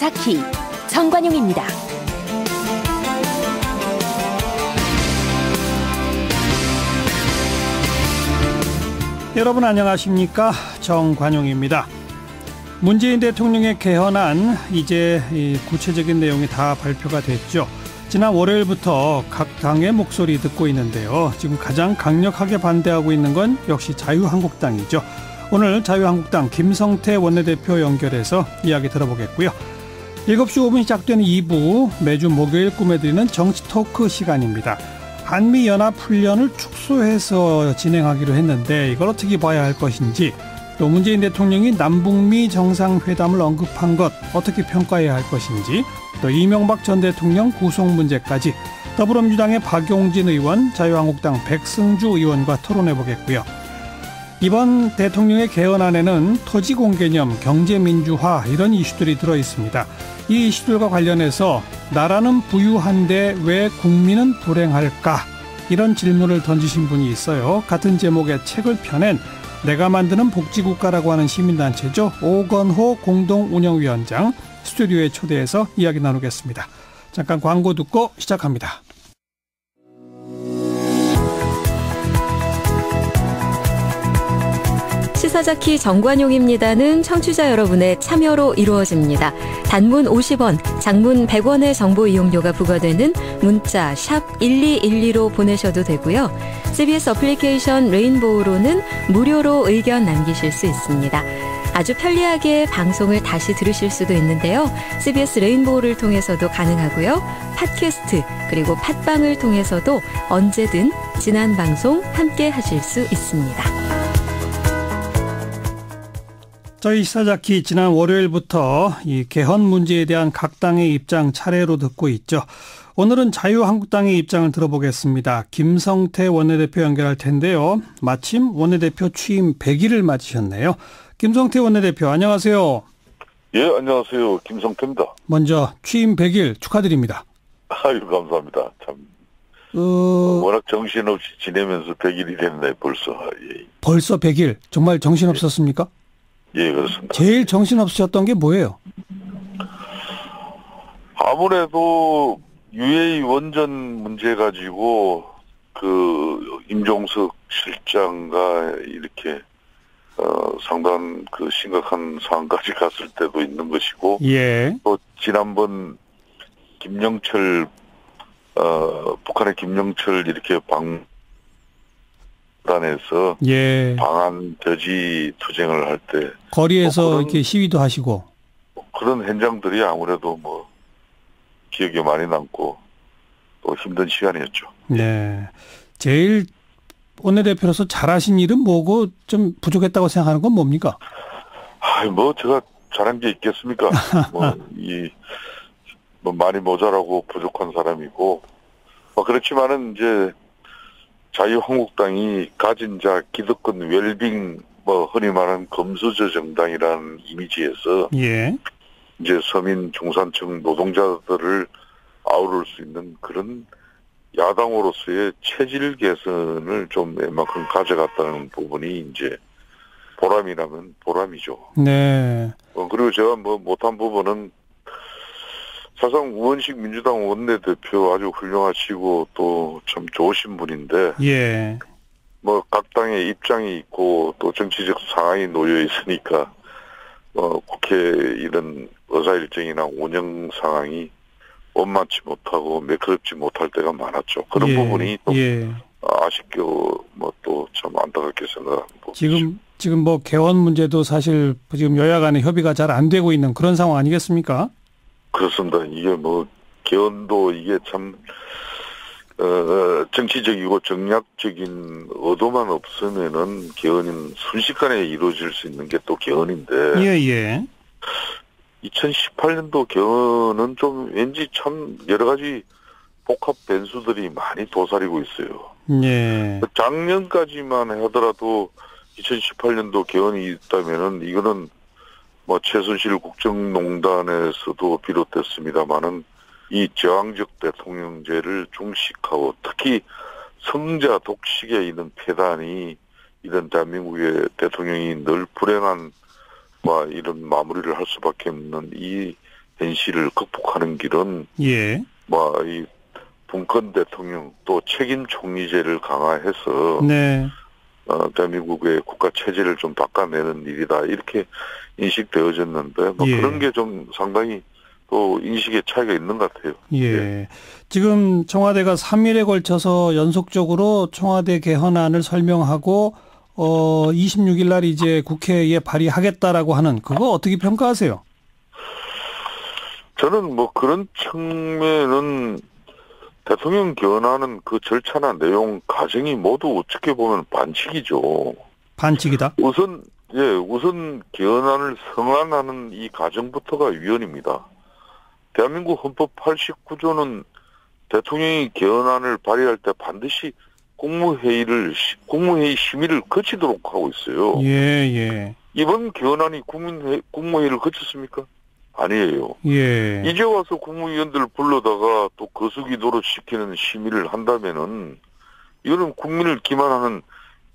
시사자키 정관용입니다. 여러분 안녕하십니까? 정관용입니다. 문재인 대통령의 개헌안 이제 구체적인 내용이 다 발표가 됐죠. 지난 월요일부터 각 당의 목소리 듣고 있는데요. 지금 가장 강력하게 반대하고 있는 건 역시 자유한국당이죠. 오늘 자유한국당 김성태 원내대표 연결해서 이야기 들어보겠고요. 7시 5분 시작되는 2부 매주 목요일 꾸며드리는 정치 토크 시간입니다. 한미연합훈련을 축소해서 진행하기로 했는데 이걸 어떻게 봐야 할 것인지, 또 문재인 대통령이 남북미 정상회담을 언급한 것 어떻게 평가해야 할 것인지, 또 이명박 전 대통령 구속 문제까지 더불어민주당의 박용진 의원, 자유한국당 백승주 의원과 토론해보겠고요. 이번 대통령의 개헌안에는 토지공개념, 경제민주화 이런 이슈들이 들어있습니다. 이 이슈들과 관련해서 나라는 부유한데 왜 국민은 불행할까? 이런 질문을 던지신 분이 있어요. 같은 제목의 책을 펴낸 내가 만드는 복지국가라고 하는 시민단체죠. 오건호 공동운영위원장 스튜디오에 초대해서 이야기 나누겠습니다. 잠깐 광고 듣고 시작합니다. 시사자키 정관용입니다는 청취자 여러분의 참여로 이루어집니다. 단문 50원, 장문 100원의 정보 이용료가 부과되는 문자 샵 1212로 보내셔도 되고요. CBS 어플리케이션 레인보우로는 무료로 의견 남기실 수 있습니다. 아주 편리하게 방송을 다시 들으실 수도 있는데요. CBS 레인보우를 통해서도 가능하고요. 팟캐스트 그리고 팟빵을 통해서도 언제든 지난 방송 함께 하실 수 있습니다. 저희 시사자키 지난 월요일부터 이 개헌 문제에 대한 각 당의 입장 차례로 듣고 있죠. 오늘은 자유한국당의 입장을 들어보겠습니다. 김성태 원내대표 연결할 텐데요. 마침 원내대표 취임 100일을 맞으셨네요. 김성태 원내대표 안녕하세요. 예, 안녕하세요. 김성태입니다. 먼저 취임 100일 축하드립니다. 아유, 감사합니다. 참 워낙 정신없이 지내면서 100일이 됐네 벌써. 예. 벌써 100일. 정말 정신없었습니까? 예, 그렇습니다. 제일 정신없으셨던 게 뭐예요? 아무래도 UA 원전 문제 가지고 임종석 실장과 이렇게 상당한 심각한 상황까지 갔을 때도 있는 것이고, 예. 또 지난번 북한의 김영철 이렇게 방단에서 예. 방한 돼지 투쟁을 할 때 거리에서 이렇게 시위도 하시고 그런 현장들이 아무래도 기억에 많이 남고 또 힘든 시간이었죠. 네. 제일 원내대표로서 잘하신 일은 뭐고 좀 부족했다고 생각하는 건 뭡니까? 제가 잘한 게 있겠습니까? 많이 모자라고 부족한 사람이고, 그렇지만은 이제 자유한국당이 가진 기득권 웰빙, 흔히 말하는 금수저 정당이라는 이미지에서, 예. 이제 서민 중산층 노동자들을 아우를 수 있는 그런 야당으로서의 체질 개선을 좀 웬만큼 가져갔다는 부분이 이제 보람이라면 보람이죠. 네. 그리고 제가 못한 부분은 사실상 우원식 민주당 원내대표 아주 훌륭하시고 또 참 좋으신 분인데, 예. 각 당의 입장이 있고 또 정치적 상황이 놓여 있으니까 국회 이런 의사일정이나 운영 상황이 원만치 못하고 매끄럽지 못할 때가 많았죠. 그런 예. 부분이 또 예. 아쉽게 또 참 안타깝게 생각합니다. 지금 개헌 문제도 사실 지금 여야 간의 협의가 잘 안 되고 있는 그런 상황 아니겠습니까? 그렇습니다. 이게 개헌도 이게 참 정치적이고 정략적인 의도만 없으면은 개헌은 순식간에 이루어질 수 있는 게 또 개헌인데. 예. 2018년도 개헌은 좀 왠지 참 여러 가지 복합 변수들이 많이 도사리고 있어요. 예. 작년까지만 하더라도 2018년도 개헌이 있다면은 이거는 최순실 국정농단에서도 비롯됐습니다만은 이 저항적 대통령제를 중식하고 특히 성자 독식에 있는 폐단이 이런 대한민국의 대통령이 늘 불행한 이런 마무리를 할 수밖에 없는 이 현실을 극복하는 길은 예. 이 분권 대통령 또 책임 총리제를 강화해서 네. 대한민국의 국가 체제를 좀 바꿔내는 일이다 이렇게 인식되어졌는데 예. 그런 게 좀 상당히 또 인식의 차이가 있는 것 같아요. 예. 지금 청와대가 3일에 걸쳐서 연속적으로 청와대 개헌안을 설명하고 26일 날 이제 국회에 발의하겠다라고 하는 그거 어떻게 평가하세요? 저는 그런 측면은 대통령 개헌하는 그 절차나 내용 과정이 모두 어떻게 보면 반칙이죠. 반칙이다? 우선 개헌안을 성안하는 이 과정부터가 위헌입니다. 대한민국 헌법 89조는 대통령이 개헌안을 발의할 때 반드시 국무회의 심의를 거치도록 하고 있어요. 예. 이번 개헌안이 국무회의를 거쳤습니까? 아니에요. 예. 이제 와서 국무위원들을 불러다가 또 거수기 노릇시키는 심의를 한다면은 이거는 국민을 기만하는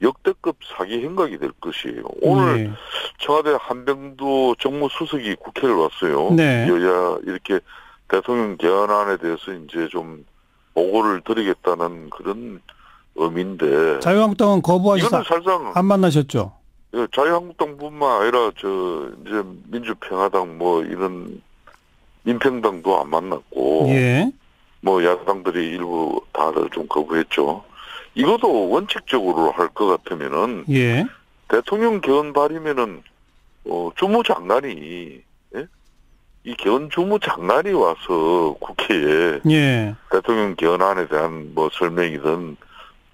역대급 사기 행각이 될 것이에요. 오늘 예. 청와대 한병도 정무수석이 국회를 왔어요. 네. 여야 이렇게 대통령 개헌안에 대해서 이제 좀 보고를 드리겠다는 그런 의미인데. 자유한국당은 거부하셔서 이거는 사실상 안 만나셨죠? 자유한국당뿐만 아니라 이제 민주평화당 이런 민평당도 안 만났고. 예. 야당들이 일부 다들 좀 거부했죠. 이것도 원칙적으로 할 것 같으면은. 예. 대통령 개헌 발의면은, 주무장관이, 예? 이 개헌 주무장관이 와서 국회에. 예. 대통령 개헌안에 대한 설명이든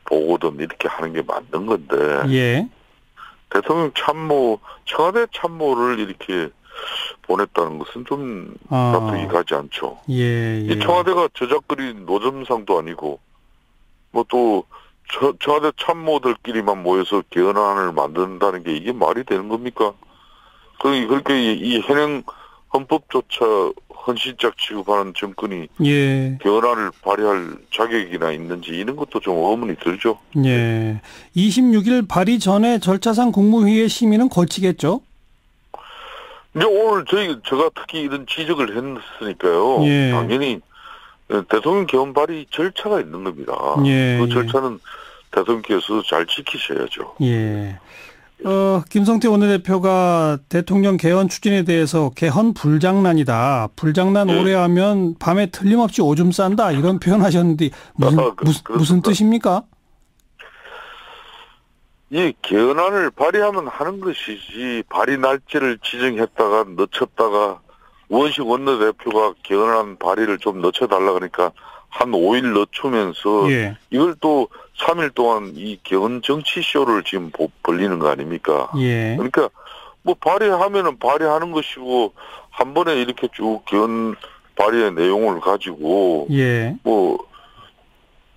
보고든 이렇게 하는 게 맞는 건데. 예. 대통령 청와대 참모를 이렇게 보냈다는 것은 좀 납득이 가지 않죠. 예. 이 청와대가 저작거린 노점상도 아니고, 또, 청와대 참모들끼리만 모여서 개헌안을 만든다는 게 이게 말이 되는 겁니까? 그렇게 이 현행 헌법조차 헌신짝 취급하는 정권이 예. 개헌안을 발의할 자격이나 있는지 이런 것도 좀 의문이 들죠. 예. 26일 발의 전에 절차상 국무회의 심의는 거치겠죠? 이제 오늘 제가 특히 이런 지적을 했으니까요. 예. 당연히 대통령 개헌 발의 절차가 있는 겁니다. 예. 그 절차는 대통령께서 잘 지키셔야죠. 예. 김성태 원내대표가 대통령 개헌 추진에 대해서 개헌 불장난이다. 불장난 오래 하면 밤에 틀림없이 오줌 싼다. 이런 표현하셨는데 무슨 뜻입니까? 이 개헌안을 발의하면 하는 것이지 발의 날짜를 지정했다가 늦췄다가 우원식 원내대표가 개헌안 발의를 좀 늦춰달라 그러니까 한 5일 늦추면서 예. 이걸 또 3일 동안 이 개헌 정치쇼를 지금 벌리는 거 아닙니까? 예. 그러니까 발의하면은 발의하는 것이고 한 번에 이렇게 쭉 개헌 발의의 내용을 가지고 예.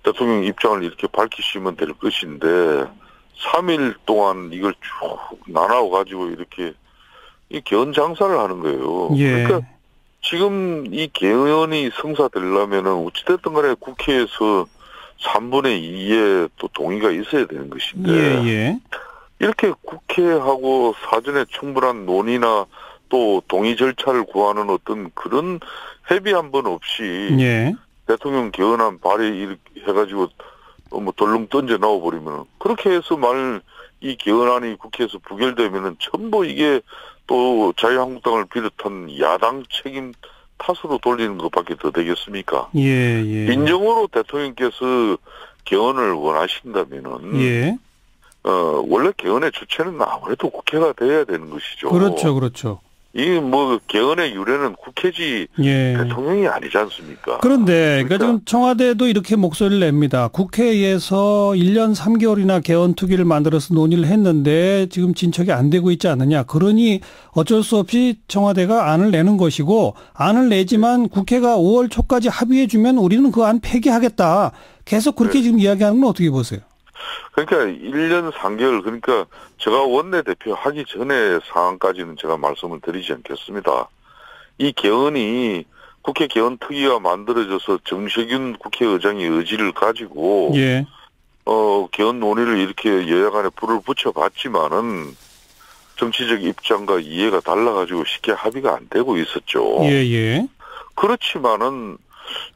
대통령 입장을 이렇게 밝히시면 될 것인데 3일 동안 이걸 쭉 나눠 가지고 이렇게 이 개헌 장사를 하는 거예요. 예. 그러니까 지금 이 개헌이 성사되려면은 어찌됐든 간에 국회에서 3분의 2의 또 동의가 있어야 되는 것인데. 예. 이렇게 국회하고 사전에 충분한 논의나 또 동의 절차를 구하는 어떤 그런 협의 한 번 없이. 예. 대통령 개헌안 발의 해가지고 덜렁 던져 넣어버리면 그렇게 해서 이 개헌안이 국회에서 부결되면은 전부 이게 또 자유한국당을 비롯한 야당 책임 탓으로 돌리는 것밖에 더 되겠습니까? 예. 진정으로 대통령께서 개헌을 원하신다면은 예. 원래 개헌의 주체는 아무래도 국회가 돼야 되는 것이죠. 그렇죠. 이 개헌의 유래는 국회지 예. 대통령이 아니지 않습니까? 그런데 그러니까 지금 청와대도 이렇게 목소리를 냅니다. 국회에서 1년 3개월이나 개헌 특위를 만들어서 논의를 했는데 지금 진척이 안 되고 있지 않느냐. 그러니 어쩔 수 없이 청와대가 안을 내는 것이고 안을 내지만 국회가 5월 초까지 합의해 주면 우리는 그 안 폐기하겠다. 계속 그렇게 지금 이야기하는 건 어떻게 보세요? 그러니까 1년 3개월 그러니까 제가 원내대표 하기 전에 상황까지는 제가 말씀을 드리지 않겠습니다. 이 개헌이 국회 개헌 특위가 만들어져서 정세균 국회의장의 의지를 가지고 예. 개헌 논의를 이렇게 여야 간에 불을 붙여봤지만은 정치적 입장과 이해가 달라가지고 쉽게 합의가 안 되고 있었죠. 예. 그렇지만은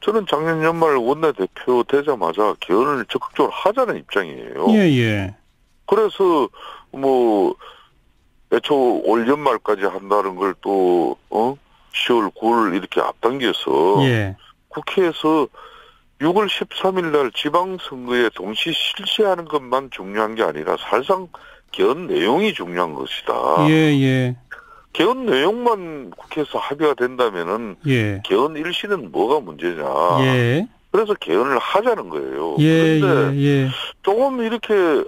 저는 작년 연말 원내대표 되자마자 개헌을 적극적으로 하자는 입장이에요. 예. 그래서 뭐 애초 올 연말까지 한다는 걸 또 10월 9월 이렇게 앞당겨서 예. 국회에서 6월 13일 날 지방선거에 동시 실시하는 것만 중요한 게 아니라 사실상 개헌 내용이 중요한 것이다. 예. 개헌 내용만 국회에서 합의가 된다면은 예. 개헌 일시는 뭐가 문제냐. 예. 그래서 개헌을 하자는 거예요. 예. 그런데 예. 조금 이렇게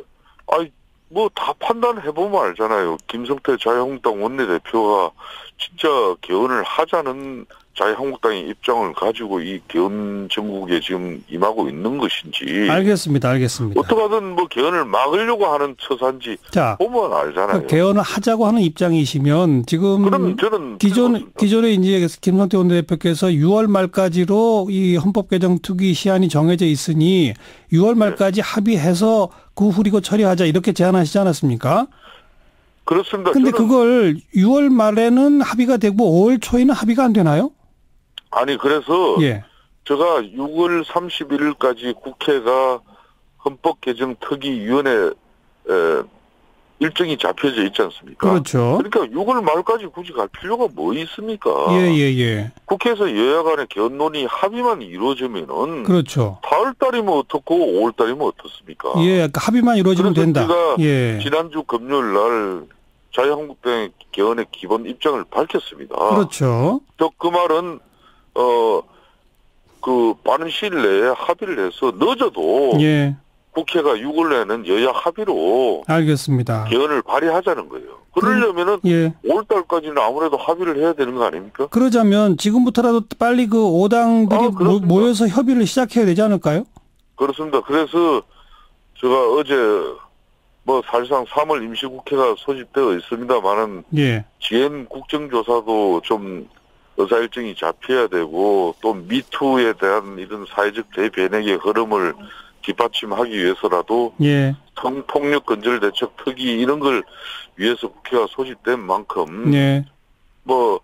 뭐 다 판단해보면 알잖아요. 김성태 자유한국당 원내대표가 진짜 개헌을 하자는 자유한국당의 입장을 가지고 이 개헌 정국에 지금 임하고 있는 것인지. 알겠습니다. 어떻게든 뭐 개헌을 막으려고 하는 처사인지 자, 보면 알잖아요. 개헌을 하자고 하는 입장이시면 지금 그럼 저는 기존에 이제 김성태 원내대표께서 6월 말까지로 이 헌법 개정 특위 시한이 정해져 있으니 6월 말까지 합의해서 그 후리고 처리하자 이렇게 제안하시지 않았습니까? 그렇습니다. 근데 그걸 6월 말에는 합의가 되고 5월 초에는 합의가 안 되나요? 아니 그래서 예. 제가 6월 31일까지 국회가 헌법개정특위위원회 일정이 잡혀져 있지 않습니까? 그렇죠. 그러니까 6월 말까지 굳이 갈 필요가 뭐 있습니까? 예. 국회에서 여야 간의 개헌 논의 합의만 이루어지면은 그렇죠. 4월달이면 어떻고 5월달이면 어떻습니까? 예, 그러니까 합의만 이루어지면 된다. 제가 예. 지난주 금요일 날 자유한국당의 개헌의 기본 입장을 밝혔습니다. 그렇죠. 그 말은 빠른 시일 내에 합의를 해서 늦어도 예. 국회가 6월 내에는 여야 합의로 알겠습니다. 개헌을 발의하자는 거예요. 그러려면은 예. 5월달까지는 아무래도 합의를 해야 되는 거 아닙니까? 그러자면 지금부터라도 빨리 그 5당들이 모여서 협의를 시작해야 되지 않을까요? 그렇습니다. 그래서 제가 어제 뭐 사실상 3월 임시국회가 소집되어 있습니다만은 예. GM 국정조사도 좀 의사일정이 잡혀야 되고 또 미투에 대한 이런 사회적 대변혁의 흐름을 뒷받침하기 위해서라도 예. 폭력건절대책 특위 이런 걸 위해서 국회가 소집된 만큼 예. 뭐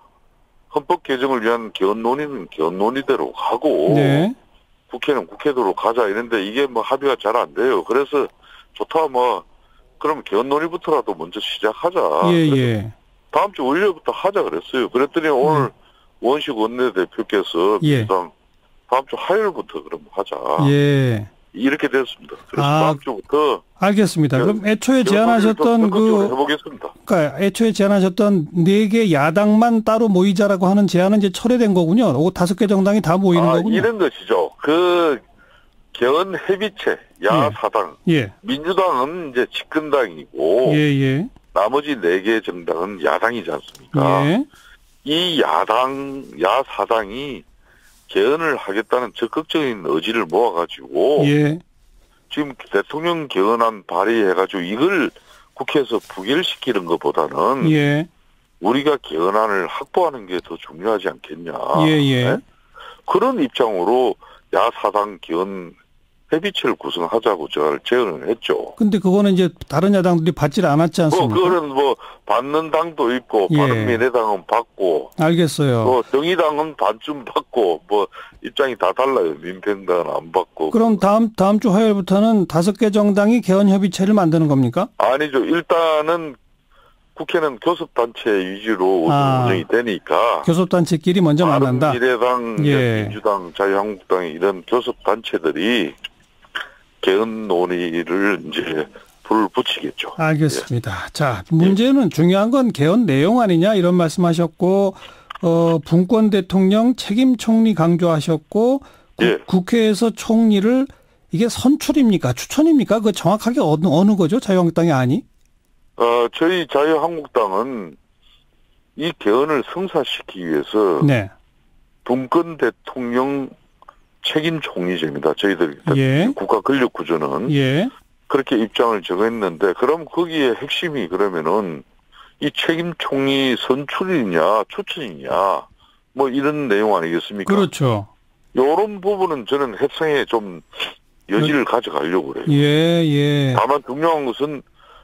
헌법 개정을 위한 개헌 논의는 개헌 논의대로 가고 네. 국회는 국회대로 가자 이런데 이게 뭐 합의가 잘 안 돼요. 그래서 좋다 뭐 그럼 개헌 논의부터라도 먼저 시작하자. 예. 다음 주 월요일부터 하자 그랬어요. 그랬더니 오늘 원식 원내대표께서 민주당 다음 주 화요일부터 그럼 하자. 예. 이렇게 됐습니다. 그래서 다음 주부터 알겠습니다. 그럼 애초에 제안하셨던 해보겠습니다. 그러니까 애초에 제안하셨던 4개 야당만 따로 모이자라고 하는 제안은 이제 철회된 거군요. 5개 정당이 다 모이는 거군요. 이런 것이죠. 그 개헌 협의체 야사당, 민주당은 이제 집권당이고 나머지 4개 정당은 야당이지 않습니까? 이 야사당이 개헌을 하겠다는 적극적인 의지를 모아가지고 지금 대통령 개헌안 발의해가지고 이걸 국회에서 부결시키는 것보다는 우리가 개헌안을 확보하는 게 더 중요하지 않겠냐. 네? 그런 입장으로 야사당 개헌 협의체를 구성하자고 제가 제안을 했죠. 근데 그거는 이제 다른 야당들이 받지를 않았지 않습니까? 그거는 받는 당도 있고, 바른미래당은 받고. 알겠어요. 정의당은 반쯤 받고, 입장이 다 달라요. 민평당은 안 받고. 그럼 다음 주 화요일부터는 5개 정당이 개헌 협의체를 만드는 겁니까? 아니죠. 일단은 국회는 교섭단체 위주로 운영이 되니까. 교섭단체끼리 먼저 만난다? 바른미래당, 민주당, 자유한국당 이런 교섭단체들이 개헌 논의를 이제 불을 붙이겠죠. 알겠습니다. 자, 문제는 중요한 건 개헌 내용 아니냐 이런 말씀하셨고, 분권 대통령 책임 총리 강조하셨고, 국회에서 총리를 이게 선출입니까? 추천입니까? 그 정확하게 어느 거죠? 자유한국당의 안이? 저희 자유한국당은 이 개헌을 성사시키기 위해서 분권 대통령 책임 총리제입니다. 저희들 국가 권력 구조는 그렇게 입장을 정했는데 그럼 거기에 핵심이 그러면은 이 책임 총리 선출이냐 추천이냐 뭐 이런 내용 아니겠습니까? 그렇죠. 이런 부분은 저는 협상에 좀 여지를 가져가려고 그래요. 다만 중요한 것은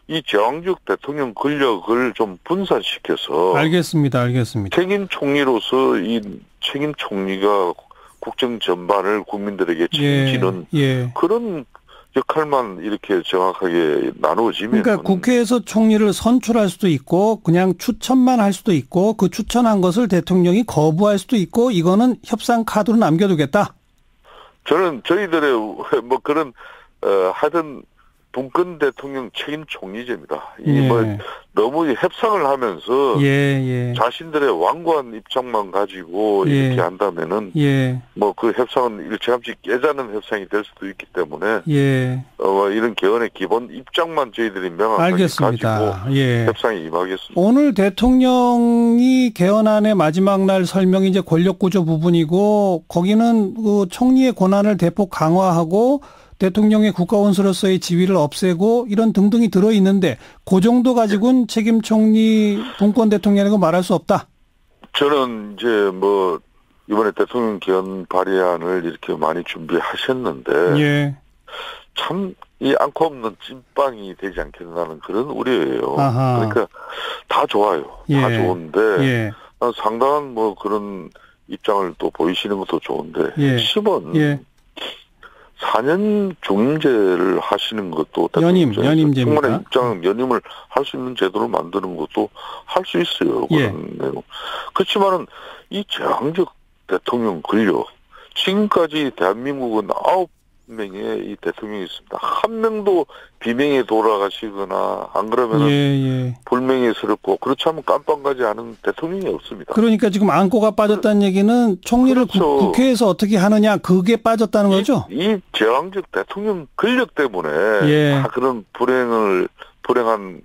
이 제왕적 대통령 권력을 좀 분산시켜서 알겠습니다. 책임 총리로서 이 책임 총리가 국정 전반을 국민들에게 책임지는 그런 역할만 이렇게 정확하게 나누어지면 그러니까 국회에서 총리를 선출할 수도 있고 그냥 추천만 할 수도 있고 그 추천한 것을 대통령이 거부할 수도 있고 이거는 협상 카드로 남겨두겠다. 저는 저희들의 뭐 그런 하여튼 분권 대통령 책임 총리제입니다. 이 뭐 너무 협상을 하면서 자신들의 완고한 입장만 가지고 이렇게 한다면은 뭐 그 협상은 일찌감치 깨자는 협상이 될 수도 있기 때문에 이런 개헌의 기본 입장만 저희들이 명확하게 알겠습니다. 가지고 협상에 임하겠습니다. 오늘 대통령이 개헌안의 마지막 날 설명이 이제 권력구조 부분이고 거기는 그 총리의 권한을 대폭 강화하고 대통령의 국가원수로서의 지위를 없애고 이런 등등이 들어있는데 그 정도 가지고는 책임 총리 분권 대통령이라고 말할 수 없다. 저는 이제 뭐 이번에 대통령 개헌 발의안을 이렇게 많이 준비하셨는데 참 이 안고 없는 찐빵이 되지 않겠나는 그런 우려예요. 그러니까 다 좋아요. 다 좋은데 상당한 뭐 그런 입장을 또 보이시는 것도 좋은데 심은 4년 중임제를 하시는 것도 연임제입니다. 충분한 입장 연임을 할 수 있는 제도를 만드는 것도 할 수 있어요. 그렇지만은 이 제왕적 대통령 권력 지금까지 대한민국은 9명의 이 대통령이 있습니다. 한 명도 비명에 돌아가시거나 안 그러면 불명예스럽고 그렇지 않으면 깜빵가지 않은 대통령이 없습니다. 그러니까 지금 안고가 빠졌다는 얘기는 총리를 국회에서 어떻게 하느냐 그게 빠졌다는 거죠? 이 제왕적 대통령 권력 때문에 다 그런 불행한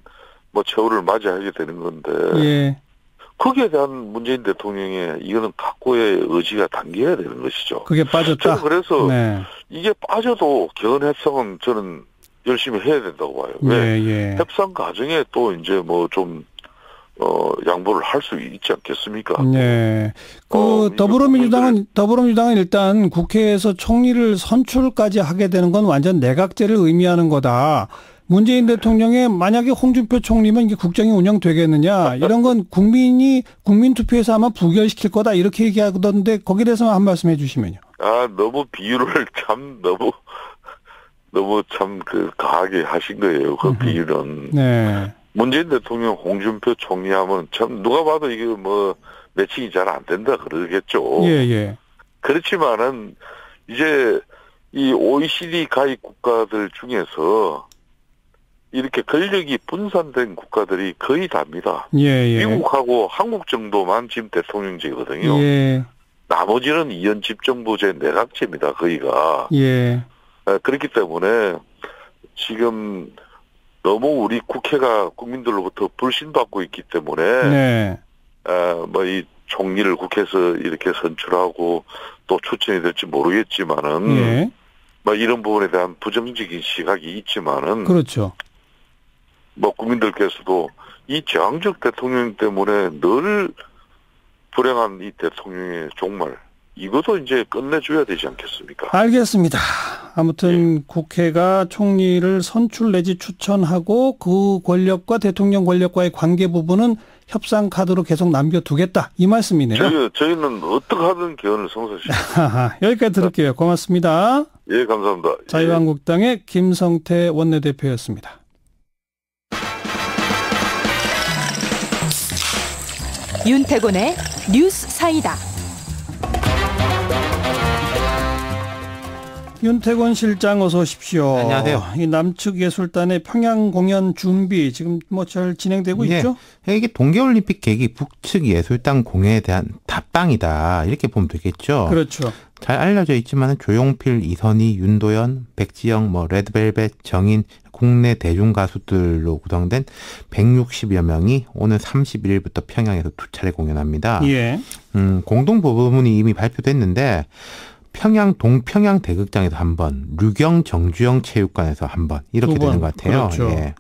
뭐 최후를 맞이하게 되는 건데 거기에 대한 문재인 대통령의 이거는 각고의 의지가 담겨야 되는 것이죠. 그게 빠졌다. 저는 그래서 이게 빠져도 개헌 협상은 저는 열심히 해야 된다고 봐요. 왜? 협상 과정에 또 이제 뭐 좀 양보를 할 수 있지 않겠습니까? 더불어민주당은 일단 국회에서 총리를 선출까지 하게 되는 건 완전 내각제를 의미하는 거다. 문재인 대통령의 만약에 홍준표 총리면 이게 국정이 운영되겠느냐 이런 건 국민 투표에서 아마 부결시킬 거다 이렇게 얘기하던데 거기에 대해서만 한 말씀 해주시면요. 너무 비유를 참 너무 참 그 가하게 하신 거예요. 그 비유는. 문재인 대통령 홍준표 총리하면 참 누가 봐도 이게 뭐 매칭이 잘 안 된다 그러겠죠. 그렇지만은 이제 이 OECD 가입 국가들 중에서 이렇게 권력이 분산된 국가들이 거의 다입니다. 미국하고 한국 정도만 지금 대통령제거든요. 나머지는 이현 집정부제 내각제입니다. 거의가. 그렇기 때문에 지금 너무 우리 국회가 국민들로부터 불신받고 있기 때문에 뭐 이 총리를 국회에서 이렇게 선출하고 또 추천이 될지 모르겠지만은 뭐 이런 부분에 대한 부정적인 시각이 있지만은 뭐 국민들께서도 이 제왕적 대통령 때문에 늘 불행한 이 대통령의 종말 이것도 이제 끝내줘야 되지 않겠습니까? 알겠습니다. 아무튼 국회가 총리를 선출 내지 추천하고 그 권력과 대통령 권력과의 관계 부분은 협상 카드로 계속 남겨두겠다 이 말씀이네요. 저희는 어떻게 하든 개헌을 성사시킵니다. 여기까지 들을게요. 고맙습니다. 감사합니다. 자유한국당의 김성태 원내대표였습니다. 윤태곤의 뉴스 사이다. 윤태곤 실장 어서 오십시오. 안녕하세요. 이 남측 예술단의 평양 공연 준비 지금 뭐 잘 진행되고 있죠? 이게 동계올림픽 계기 북측 예술단 공연에 대한 답방이다 이렇게 보면 되겠죠. 그렇죠. 잘 알려져 있지만 조용필, 이선희, 윤도현, 백지영, 뭐 레드벨벳, 정인 국내 대중 가수들로 구성된 160여 명이 오늘 31일부터 평양에서 두 차례 공연합니다. 공동 부문이 이미 발표됐는데 평양 동평양 대극장에서 한 번, 류경 정주영 체육관에서 한 번 이렇게 되는 것 같아요. 그렇죠.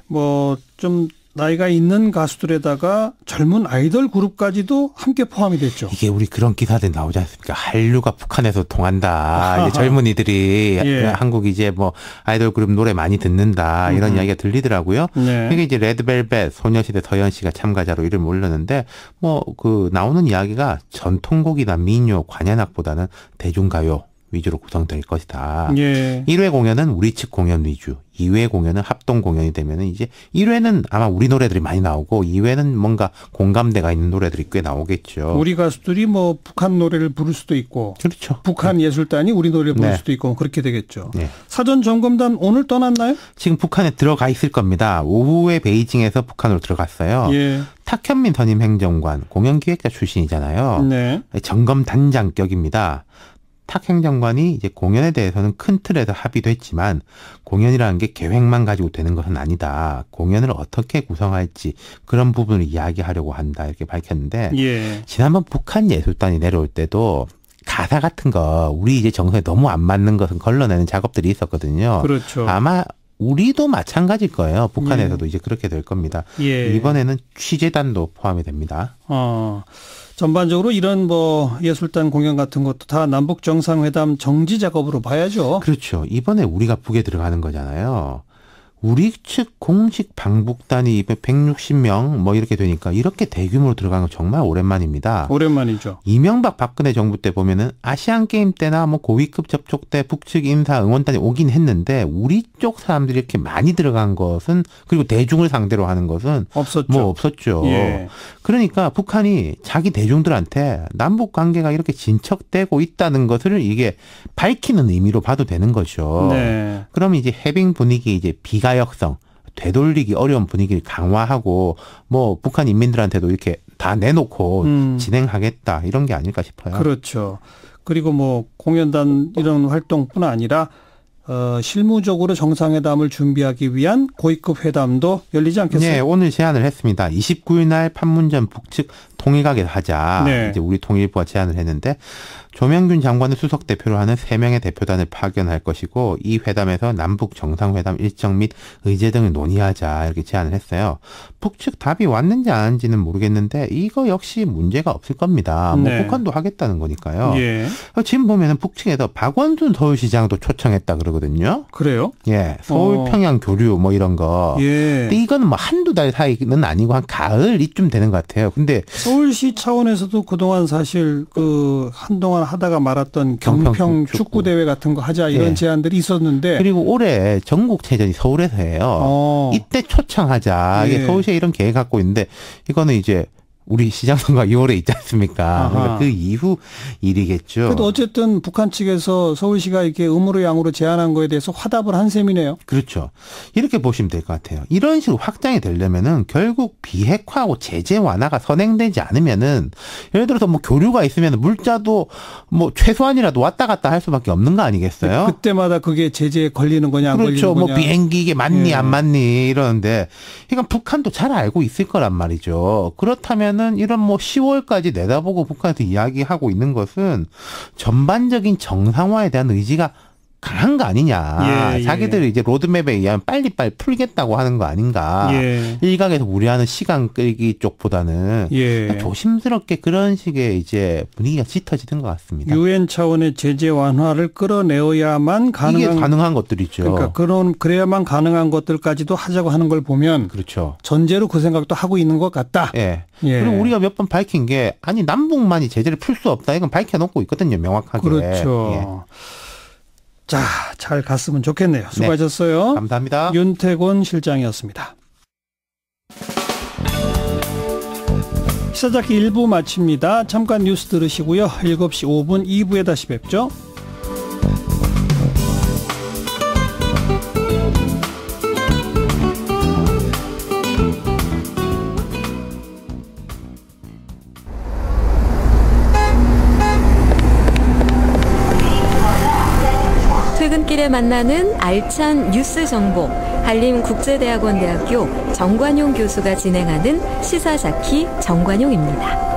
뭐 좀 나이가 있는 가수들에다가 젊은 아이돌 그룹까지도 함께 포함이 됐죠. 이게 우리 그런 기사들 나오지 않습니까? 한류가 북한에서 통한다. 이제 젊은이들이 예. 한국 이제 뭐 아이돌 그룹 노래 많이 듣는다. 이런 이야기가 들리더라고요. 네. 이게 이제 레드벨벳, 소녀시대 서현 씨가 참가자로 이름을 올렸는데 뭐 그 나오는 이야기가 전통곡이나 민요, 관현악보다는 대중가요 위주로 구성될 것이다. 예. 1회 공연은 우리 측 공연 위주, 2회 공연은 합동 공연이 되면은 이제 1회는 아마 우리 노래들이 많이 나오고 2회는 뭔가 공감대가 있는 노래들이 꽤 나오겠죠. 우리 가수들이 뭐 북한 노래를 부를 수도 있고, 그렇죠. 북한 예술단이 우리 노래를 부를 네. 수도 있고 그렇게 되겠죠. 네. 사전 점검단 오늘 떠났나요? 지금 북한에 들어가 있을 겁니다. 오후에 베이징에서 북한으로 들어갔어요. 예. 탁현민 선임 행정관, 공연기획자 출신이잖아요. 네. 점검 단장격입니다. 탁 행정관이 이제 공연에 대해서는 큰 틀에서 합의됐지만 공연이라는 게 계획만 가지고 되는 것은 아니다. 공연을 어떻게 구성할지 그런 부분을 이야기하려고 한다. 이렇게 밝혔는데 예. 지난번 북한 예술단이 내려올 때도 가사 같은 거 우리 이제 정서에 너무 안 맞는 것은 걸러내는 작업들이 있었거든요. 그렇죠. 아마 우리도 마찬가지일 거예요. 북한에서도 이제 그렇게 될 겁니다. 예. 이번에는 취재단도 포함이 됩니다. 전반적으로 이런 뭐 예술단 공연 같은 것도 다 남북 정상회담 정지 작업으로 봐야죠. 그렇죠. 이번에 우리가 북에 들어가는 거잖아요. 우리 측 공식 방북단이 160명 뭐 이렇게 되니까 이렇게 대규모로 들어간 건 정말 오랜만입니다. 오랜만이죠. 이명박 박근혜 정부 때 보면은 아시안 게임 때나 뭐 고위급 접촉 때 북측 인사 응원단이 오긴 했는데 우리 쪽 사람들이 이렇게 많이 들어간 것은 그리고 대중을 상대로 하는 것은 없었죠. 뭐 없었죠. 예. 그러니까 북한이 자기 대중들한테 남북 관계가 이렇게 진척되고 있다는 것을 이게 밝히는 의미로 봐도 되는 거죠. 네. 그러면 이제 해빙 분위기 이제 비가역성 되돌리기 어려운 분위기를 강화하고 뭐 북한 인민들한테도 이렇게 다 내놓고 진행하겠다 이런 게 아닐까 싶어요. 그렇죠. 그리고 뭐 공연단 이런 활동뿐 아니라 실무적으로 정상회담을 준비하기 위한 고위급 회담도 열리지 않겠어요? 네, 오늘 제안을 했습니다. 29일 날 판문점 북측 통일가게 하자. 네. 이제 우리 통일부가 제안을 했는데 조명균 장관을 수석 대표로 하는 3명의 대표단을 파견할 것이고 이 회담에서 남북 정상회담 일정 및 의제 등을 논의하자 이렇게 제안을 했어요. 북측 답이 왔는지 안 왔는지는 모르겠는데 이거 역시 문제가 없을 겁니다. 뭐 네. 북한도 하겠다는 거니까요. 예. 지금 보면은 북측에서 박원순 서울시장도 초청했다 그러거든요. 그래요? 예, 서울 평양 교류 뭐 이런 거. 예. 근데 이거는 뭐 한두 달 사이는 아니고 한 가을 이쯤 되는 것 같아요. 근데 서울시 차원에서도 그동안 사실 그 한동안 하다가 말았던 경평 경평 축구. 축구 대회 같은 거 하자 이런 예. 제안들이 있었는데 그리고 올해 전국체전이 서울에서 해요. 이때 초청하자. 이게 예. 서울시에 이런 계획 갖고 있는데 이거는 이제 우리 시장선거가 2월에 있지 않습니까? 그러니까 그 이후 일이겠죠. 그래도 어쨌든 북한 측에서 서울시가 이렇게 음으로 양으로 제안한 거에 대해서 화답을 한 셈이네요. 그렇죠. 이렇게 보시면 될 것 같아요. 이런 식으로 확장이 되려면은 결국 비핵화하고 제재 완화가 선행되지 않으면은 예를 들어서 뭐 교류가 있으면 물자도 뭐 최소한이라도 왔다 갔다 할 수밖에 없는 거 아니겠어요? 그때마다 그게 제재에 걸리는 거냐 안 그렇죠. 걸리는 거냐. 뭐 비행기 이게 맞니 예. 안 맞니 이러는데 그러니까 북한도 잘 알고 있을 거란 말이죠. 그렇다면은 이런 뭐 10월까지 내다보고 북한에서 이야기하고 있는 것은 전반적인 정상화에 대한 의지가 강한 거 아니냐. 예, 예. 자기들이 이제 로드맵에 의하면 빨리빨리 풀겠다고 하는 거 아닌가. 예. 일각에서 우려하는 시간 끌기 쪽보다는 예. 조심스럽게 그런 식의 이제 분위기가 짙어지는 것 같습니다. 유엔 차원의 제재 완화를 끌어내어야만 이게 가능한 가능한 것들이죠. 그러니까 그래야만 가능한 것들까지도 하자고 하는 걸 보면 그렇죠. 전제로 그 생각도 하고 있는 것 같다. 예. 예. 그리고 우리가 몇 번 밝힌 게 아니 남북만이 제재를 풀 수 없다. 이건 밝혀놓고 있거든요. 명확하게. 그렇죠. 예. 자, 잘 갔으면 좋겠네요. 수고하셨어요. 감사합니다. 윤태곤 실장이었습니다. 시사잡기 1부 마칩니다. 잠깐 뉴스 들으시고요. 7시 5분 2부에 다시 뵙죠. 퇴근길에 만나는 알찬 뉴스 정보, 한림국제대학원대학교 정관용 교수가 진행하는 시사잡기 정관용입니다.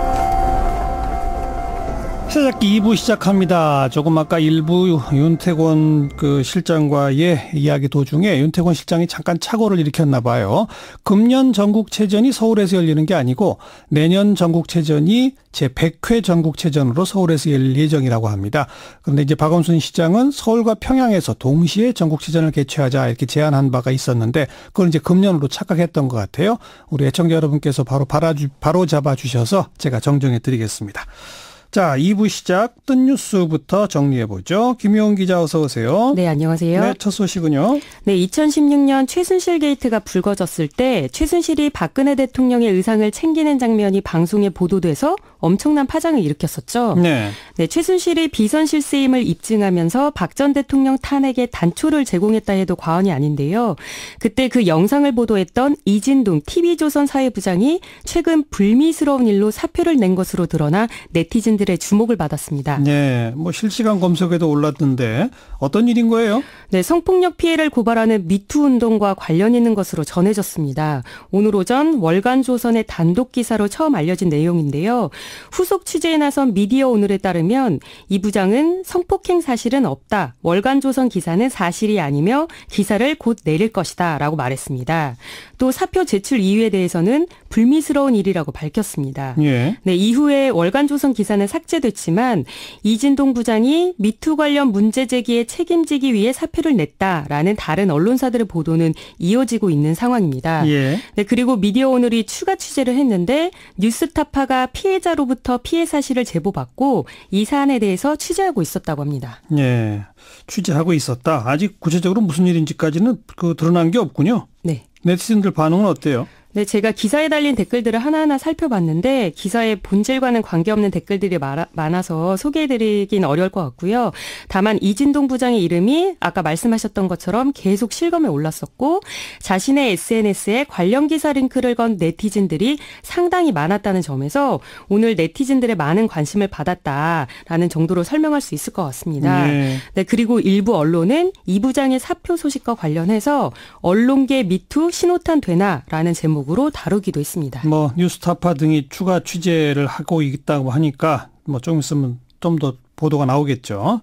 시사잡기 2부 시작합니다. 조금 아까 1부 윤태권 실장과의 이야기 도중에 윤태권 실장이 잠깐 착오를 일으켰나 봐요. 금년 전국체전이 서울에서 열리는 게 아니고 내년 전국체전이 제100회 전국체전으로 서울에서 열릴 예정이라고 합니다. 그런데 이제 박원순 시장은 서울과 평양에서 동시에 전국체전을 개최하자 이렇게 제안한 바가 있었는데 그걸 이제 금년으로 착각했던 것 같아요. 우리 애청자 여러분께서 바로 잡아주셔서 제가 정정해 드리겠습니다. 자, 2부 시작 뜬 뉴스부터 정리해보죠. 김효은 기자 어서 오세요. 네, 안녕하세요. 네, 첫 소식은요. 네, 2016년 최순실 게이트가 불거졌을 때 최순실이 박근혜 대통령의 의상을 챙기는 장면이 방송에 보도돼서 엄청난 파장을 일으켰었죠. 네. 네, 최순실이 비선 실세임을 입증하면서 박 전 대통령 탄핵에 단초를 제공했다 해도 과언이 아닌데요. 그때 그 영상을 보도했던 이진동 TV조선 사회부장이 최근 불미스러운 일로 사표를 낸 것으로 드러나 네티즌들의 주목을 받았습니다. 네, 실시간 검색에도 올랐던데 어떤 일인 거예요? 네, 성폭력 피해를 고발하는 미투 운동과 관련 있는 것으로 전해졌습니다. 오늘 오전 월간조선의 단독 기사로 처음 알려진 내용인데요. 후속 취재에 나선 미디어오늘에 따르면 이 부장은 성폭행 사실은 없다. 월간조선 기사는 사실이 아니며 기사를 곧 내릴 것이다 라고 말했습니다. 또 사표 제출 이유에 대해서는 불미스러운 일이라고 밝혔습니다. 예. 네, 이후에 월간조선 기사는 삭제됐지만 이진동 부장이 미투 관련 문제 제기에 책임지기 위해 사표를 냈다라는 다른 언론사들의 보도는 이어지고 있는 상황입니다. 예. 네, 그리고 미디어오늘이 추가 취재를 했는데 뉴스타파가 피해자로부터 피해 사실을 제보받고 이 사안에 대해서 취재하고 있었다고 합니다. 예. 취재하고 있었다. 아직 구체적으로 무슨 일인지까지는 드러난 게 없군요. 네. 네티즌들 반응은 어때요? 네, 제가 기사에 달린 댓글들을 하나하나 살펴봤는데 기사의 본질과는 관계없는 댓글들이 많아서 소개해드리긴 어려울 것 같고요. 다만 이진동 부장의 이름이 아까 말씀하셨던 것처럼 계속 실검에 올랐었고 자신의 SNS에 관련 기사 링크를 건 네티즌들이 상당히 많았다는 점에서 오늘 네티즌들의 많은 관심을 받았다라는 정도로 설명할 수 있을 것 같습니다. 네. 네, 그리고 일부 언론은 이 부장의 사표 소식과 관련해서 언론계 미투 신호탄 되나라는 제목 으로 다루기도 했습니다. 뉴스타파 등이 추가 취재를 하고 있다고 하니까 좀 있으면 좀 더 보도가 나오겠죠.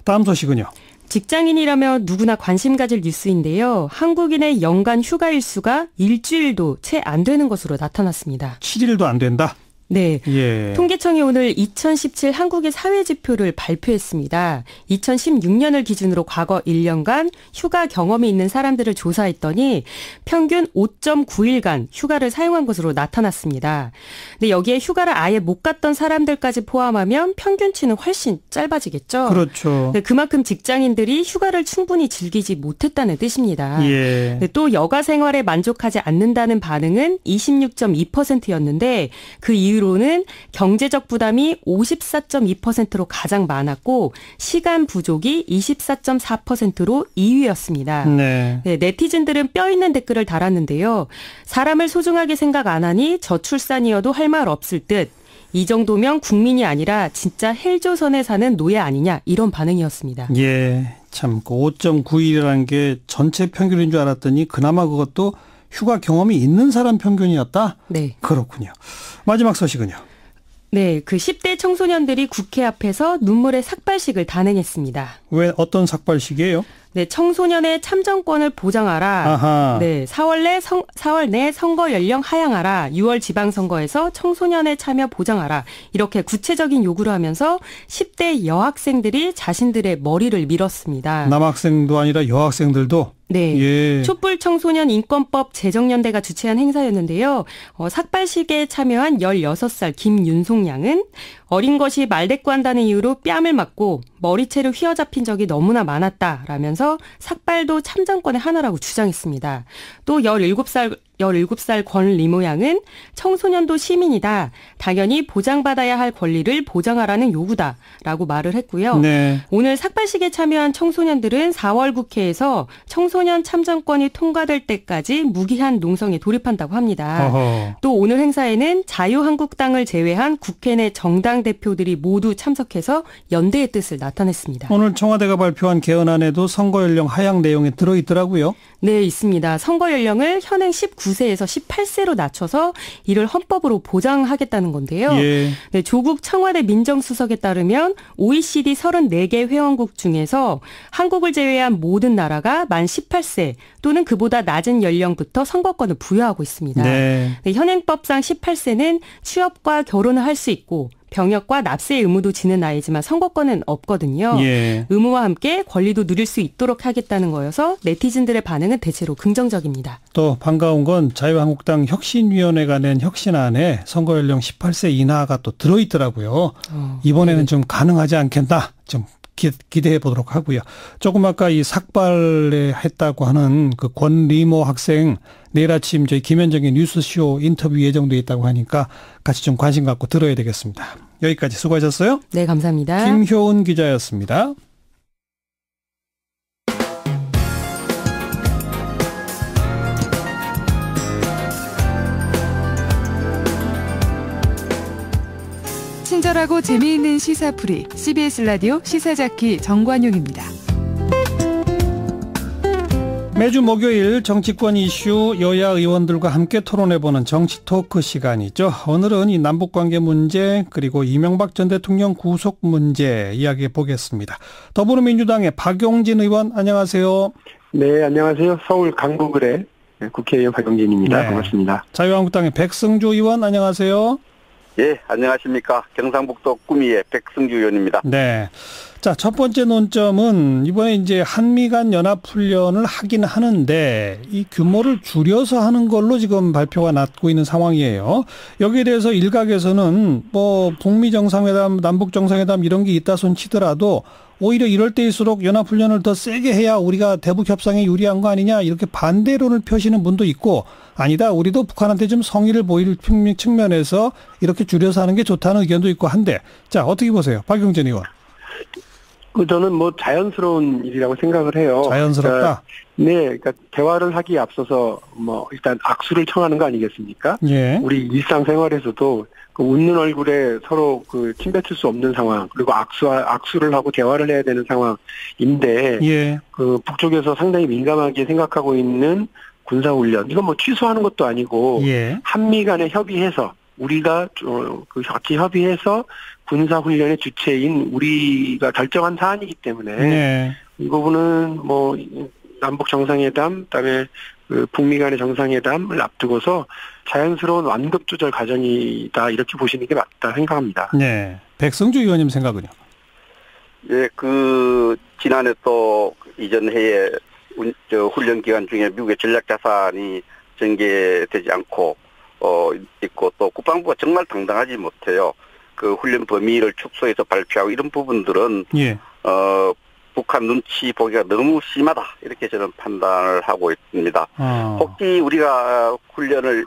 다음 소식은요. 직장인이라면 누구나 관심 가질 뉴스인데요. 한국인의 연간 휴가 일수가 일주일도 채 안 되는 것으로 나타났습니다. 7일도 안 된다? 네. 예. 통계청이 오늘 2017 한국의 사회지표를 발표했습니다. 2016년을 기준으로 과거 1년간 휴가 경험이 있는 사람들을 조사했더니 평균 5.9일간 휴가를 사용한 것으로 나타났습니다. 근데 여기에 휴가를 아예 못 갔던 사람들까지 포함하면 평균치는 훨씬 짧아지겠죠. 그렇죠. 네, 그만큼 직장인들이 휴가를 충분히 즐기지 못했다는 뜻입니다. 예. 네, 또 여가 생활에 만족하지 않는다는 반응은 26.2%였는데 그 이유로는 경제적 부담이 54.2%로 가장 많았고 시간 부족이 24.4%로 2위였습니다. 네. 네, 네티즌들은 뼈 있는 댓글을 달았는데요. 사람을 소중하게 생각 안 하니 저출산이어도 할 말 없을 듯. 이 정도면 국민이 아니라 진짜 헬조선에 사는 노예 아니냐 이런 반응이었습니다. 예, 참 5.9일이라는 게 전체 평균인 줄 알았더니 그나마 그것도 휴가 경험이 있는 사람 평균이었다? 네. 그렇군요. 마지막 소식은요. 네, 그 10대 청소년들이 국회 앞에서 눈물의 삭발식을 단행했습니다. 왜 어떤 삭발식이에요? 네, 청소년의 참정권을 보장하라. 아하. 네, 4월 내 선거 연령 하향하라. 6월 지방선거에서 청소년의 참여 보장하라. 이렇게 구체적인 요구를 하면서 10대 여학생들이 자신들의 머리를 밀었습니다. 남학생도 아니라 여학생들도? 네. 예. 촛불 청소년 인권법 제정연대가 주최한 행사였는데요. 삭발식에 참여한 16살 김윤송 양은 어린 것이 말대꾸한다는 이유로 뺨을 맞고 머리채를 휘어잡힌 적이 너무나 많았다라면서 삭발도 참정권의 하나라고 주장했습니다. 또 17살 권리모 양은 청소년도 시민이다. 당연히 보장받아야 할 권리를 보장하라는 요구다라고 말을 했고요. 네. 오늘 삭발식에 참여한 청소년들은 4월 국회에서 청소년 참정권이 통과될 때까지 무기한 농성에 돌입한다고 합니다. 어허. 또 오늘 행사에는 자유한국당을 제외한 국회 내 정당 대표들이 모두 참석해서 연대의 뜻을 나타냈습니다. 오늘 청와대가 발표한 개헌안에도 선거 연령 하향 내용이 들어있더라고요. 네, 있습니다. 선거 연령을 현행 19 9세에서 18세로 낮춰서 이를 헌법으로 보장하겠다는 건데요. 예. 네, 조국 청와대 민정수석에 따르면 OECD 34개 회원국 중에서 한국을 제외한 모든 나라가 만 18세 또는 그보다 낮은 연령부터 선거권을 부여하고 있습니다. 네. 네, 현행법상 18세는 취업과 결혼을 할 수 있고 병역과 납세 의무도 지는 나이지만 선거권은 없거든요. 예. 의무와 함께 권리도 누릴 수 있도록 하겠다는 거여서 네티즌들의 반응은 대체로 긍정적입니다. 또 반가운 건 자유한국당 혁신위원회가 낸 혁신안에 선거연령 18세 이하가 또 들어있더라고요. 이번에는 좀 가능하지 않겠나 좀 기대해 보도록 하고요. 조금 아까 이 삭발했다고 하는 그 권리모 학생 내일 아침 저희 김현정의 뉴스쇼 인터뷰 예정돼 있다고 하니까 같이 좀 관심 갖고 들어야 되겠습니다. 여기까지 수고하셨어요. 네, 감사합니다. 김효은 기자였습니다. 친절하고 재미있는 시사풀이 CBS 라디오 시사자키 정관용입니다. 매주 목요일 정치권 이슈 여야 의원들과 함께 토론해보는 정치 토크 시간이죠. 오늘은 이 남북관계 문제 그리고 이명박 전 대통령 구속 문제 이야기해 보겠습니다. 더불어민주당의 박용진 의원 안녕하세요. 네, 안녕하세요. 서울 강북을의 국회의원 박용진입니다. 네. 반갑습니다. 자유한국당의 백승주 의원 안녕하세요. 예, 안녕하십니까. 경상북도 구미의 백승주 의원입니다. 네. 자, 첫 번째 논점은 이번에 이제 한미 간 연합훈련을 하긴 하는데 이 규모를 줄여서 하는 걸로 지금 발표가 났고 있는 상황이에요. 여기에 대해서 일각에서는 뭐 북미 정상회담, 남북 정상회담 이런 게 있다 손 치더라도 오히려 이럴 때일수록 연합훈련을 더 세게 해야 우리가 대북 협상에 유리한 거 아니냐 이렇게 반대론을 펴시는 분도 있고 아니다 우리도 북한한테 좀 성의를 보일 측면에서 이렇게 줄여서 하는 게 좋다는 의견도 있고 한데 자 어떻게 보세요? 박용진 의원. 저는 뭐 자연스러운 일이라고 생각을 해요. 자연스럽다? 그러니까 대화를 하기에 앞서서 뭐 일단 악수를 청하는 거 아니겠습니까? 예. 우리 일상생활에서도 그 웃는 얼굴에 서로 그 침뱉을 수 없는 상황 그리고 악수를 하고 대화를 해야 되는 상황인데 예. 그 북쪽에서 상당히 민감하게 생각하고 있는 군사훈련 이건 뭐 취소하는 것도 아니고 예. 한미 간에 협의해서 우리가 그 같이 협의해서 군사훈련의 주체인 우리가 결정한 사안이기 때문에 네. 이 부분은 뭐 남북 정상회담 그다음에 그 북미 간의 정상회담을 앞두고서 자연스러운 완급 조절 과정이다 이렇게 보시는 게 맞다 생각합니다. 네. 백승주 의원님 생각은요? 예, 그 지난해 또 이전 해에 훈련 기간 중에 미국의 전략 자산이 전개되지 않고 있고 또 국방부가 정말 당당하지 못해요. 그 훈련 범위를 축소해서 발표하고 이런 부분들은 예. 북한 눈치 보기가 너무 심하다 이렇게 저는 판단을 하고 있습니다. 혹시 우리가 훈련을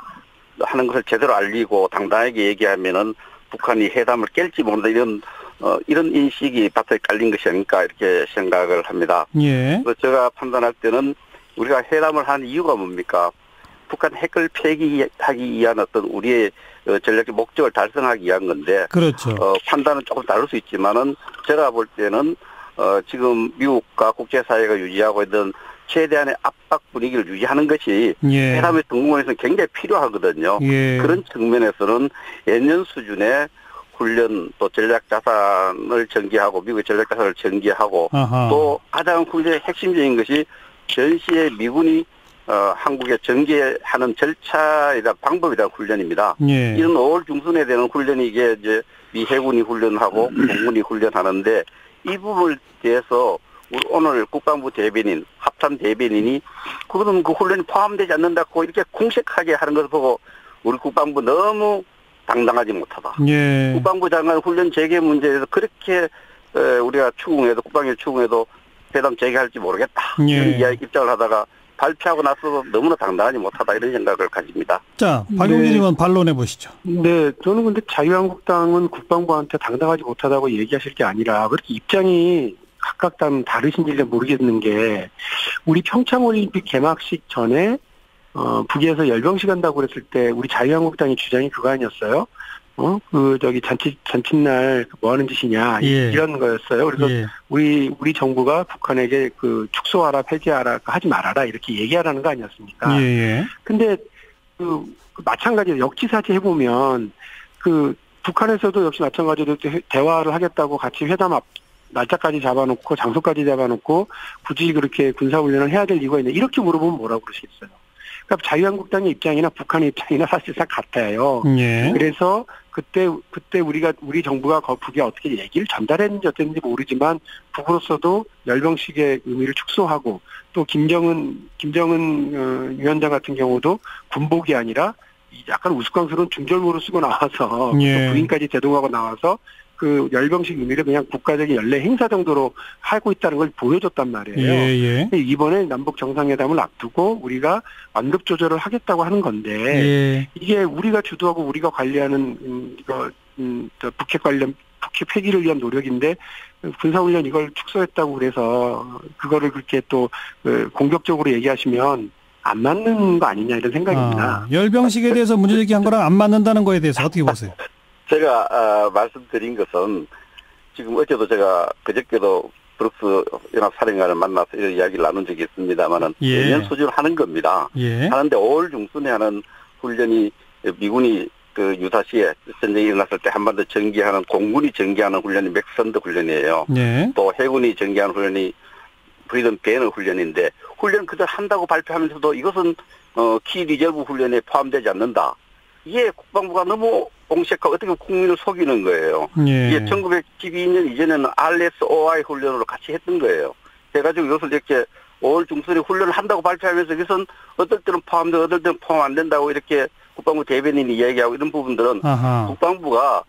하는 것을 제대로 알리고 당당하게 얘기하면은 북한이 회담을 깰지 모른다 이런 인식이 바닥에 깔린 것이 아닐까 이렇게 생각을 합니다. 예. 그래서 제가 판단할 때는 우리가 회담을 한 이유가 뭡니까? 북한 핵을 폐기하기 위한 어떤 우리의 전략적 목적을 달성하기 위한 건데. 그렇죠. 판단은 조금 다를 수 있지만은 제가 볼 때는 지금 미국과 국제사회가 유지하고 있던 최대한의 압박 분위기를 유지하는 것이 예. 회담의 성공에서는 굉장히 필요하거든요. 예. 그런 측면에서는 예년 수준의 훈련 또 전략 자산을 전개하고 미국의 전략 자산을 전개하고 아하. 또 가장 훈련의 핵심적인 것이 전시에 미군이 한국에 전개하는 절차에 대한 방법에 대한 훈련입니다. 예. 이런 5월 중순에 되는 훈련이 이게 이제 미 해군이 훈련하고 공군이 훈련하는데 이 부분에 대해서 오늘 국방부 대변인, 합참 대변인이 그거는 그 훈련이 포함되지 않는다고 이렇게 공식하게 하는 것을 보고 우리 국방부 너무 당당하지 못하다. 예. 국방부 장관 훈련 재개 문제에 대해서 그렇게 우리가 추궁해도 국방위 추궁해도 회담 재개할지 모르겠다. 예. 이런 입장을 하다가 발표하고 나서도 너무나 당당하지 못하다 이런 생각을 가집니다. 자, 박용진 의원 반론해 보시죠. 네, 저는 근데 자유한국당은 국방부한테 당당하지 못하다고 얘기하실 게 아니라 그렇게 입장이 각각 다르신지 모르겠는 게 우리 평창올림픽 개막식 전에 북에서 열병식 한다고 그랬을 때 우리 자유한국당의 주장이 그거 아니었어요? 잔칫날 뭐 하는 짓이냐 예. 이런 거였어요. 그래서 예. 우리 정부가 북한에게 그 축소하라 폐지하라 하지 말아라 이렇게 얘기하라는 거 아니었습니까? 예. 근데 마찬가지로 역지사지 해보면 북한에서도 역시 마찬가지로 대화를 하겠다고 같이 회담 날짜까지 잡아놓고 장소까지 잡아놓고 굳이 그렇게 군사훈련을 해야 될 이유가 있냐 이렇게 물어보면 뭐라고 그러시겠어요. 그러니까 자유한국당의 입장이나 북한의 입장이나 사실상 같아요. 예. 그래서 그때 우리 정부가 북에 어떻게 얘기를 전달했는지 어땠는지 모르지만 북으로서도 열병식의 의미를 축소하고 또 김정은 위원장 같은 경우도 군복이 아니라 약간 우스꽝스러운 중절모를 쓰고 나와서 예. 부인까지 대동하고 나와서 그 열병식 의미를 그냥 국가적인 연례 행사 정도로 하고 있다는 걸 보여줬단 말이에요. 예. 이번에 남북 정상회담을 앞두고 우리가 완급 조절을 하겠다고 하는 건데 예. 이게 우리가 주도하고 우리가 관리하는 북핵 관련 북핵 폐기를 위한 노력인데 군사훈련 이걸 축소했다고 그래서 그거를 그렇게 또 공격적으로 얘기하시면 안 맞는 거 아니냐 이런 생각입니다. 열병식에 대해서 문제제기한 거랑 안 맞는다는 거에 대해서 어떻게 보세요? 제가 말씀드린 것은 지금 어제도 제가 그저께도 브룩스 연합사령관을 만나서 이런 이야기를 나눈 적이 있습니다만은 내년 수준을 하는 겁니다. 하는데 5월 중순에 하는 훈련이 미군이 그 유사시에 전쟁이 일어났을 때 한반도 전개하는 공군이 전개하는 훈련이 맥선더 훈련이에요. 또 해군이 전개하는 훈련이 프리덤 배너 훈련인데 훈련 그대로 한다고 발표하면서도 이것은 키 리저브 훈련에 포함되지 않는다. 이게 국방부가 너무 공식하고 어떻게 국민을 속이는 거예요. 이게 1912년 이전에는 RSOI 훈련으로 같이 했던 거예요. 해가지고 이것을 이렇게 5월 중순에 훈련을 한다고 발표하면서 이것은 어떨 때는 포함되고 어떨 때는 포함 안 된다고 이렇게 국방부 대변인이 이야기하고 이런 부분들은 국방부가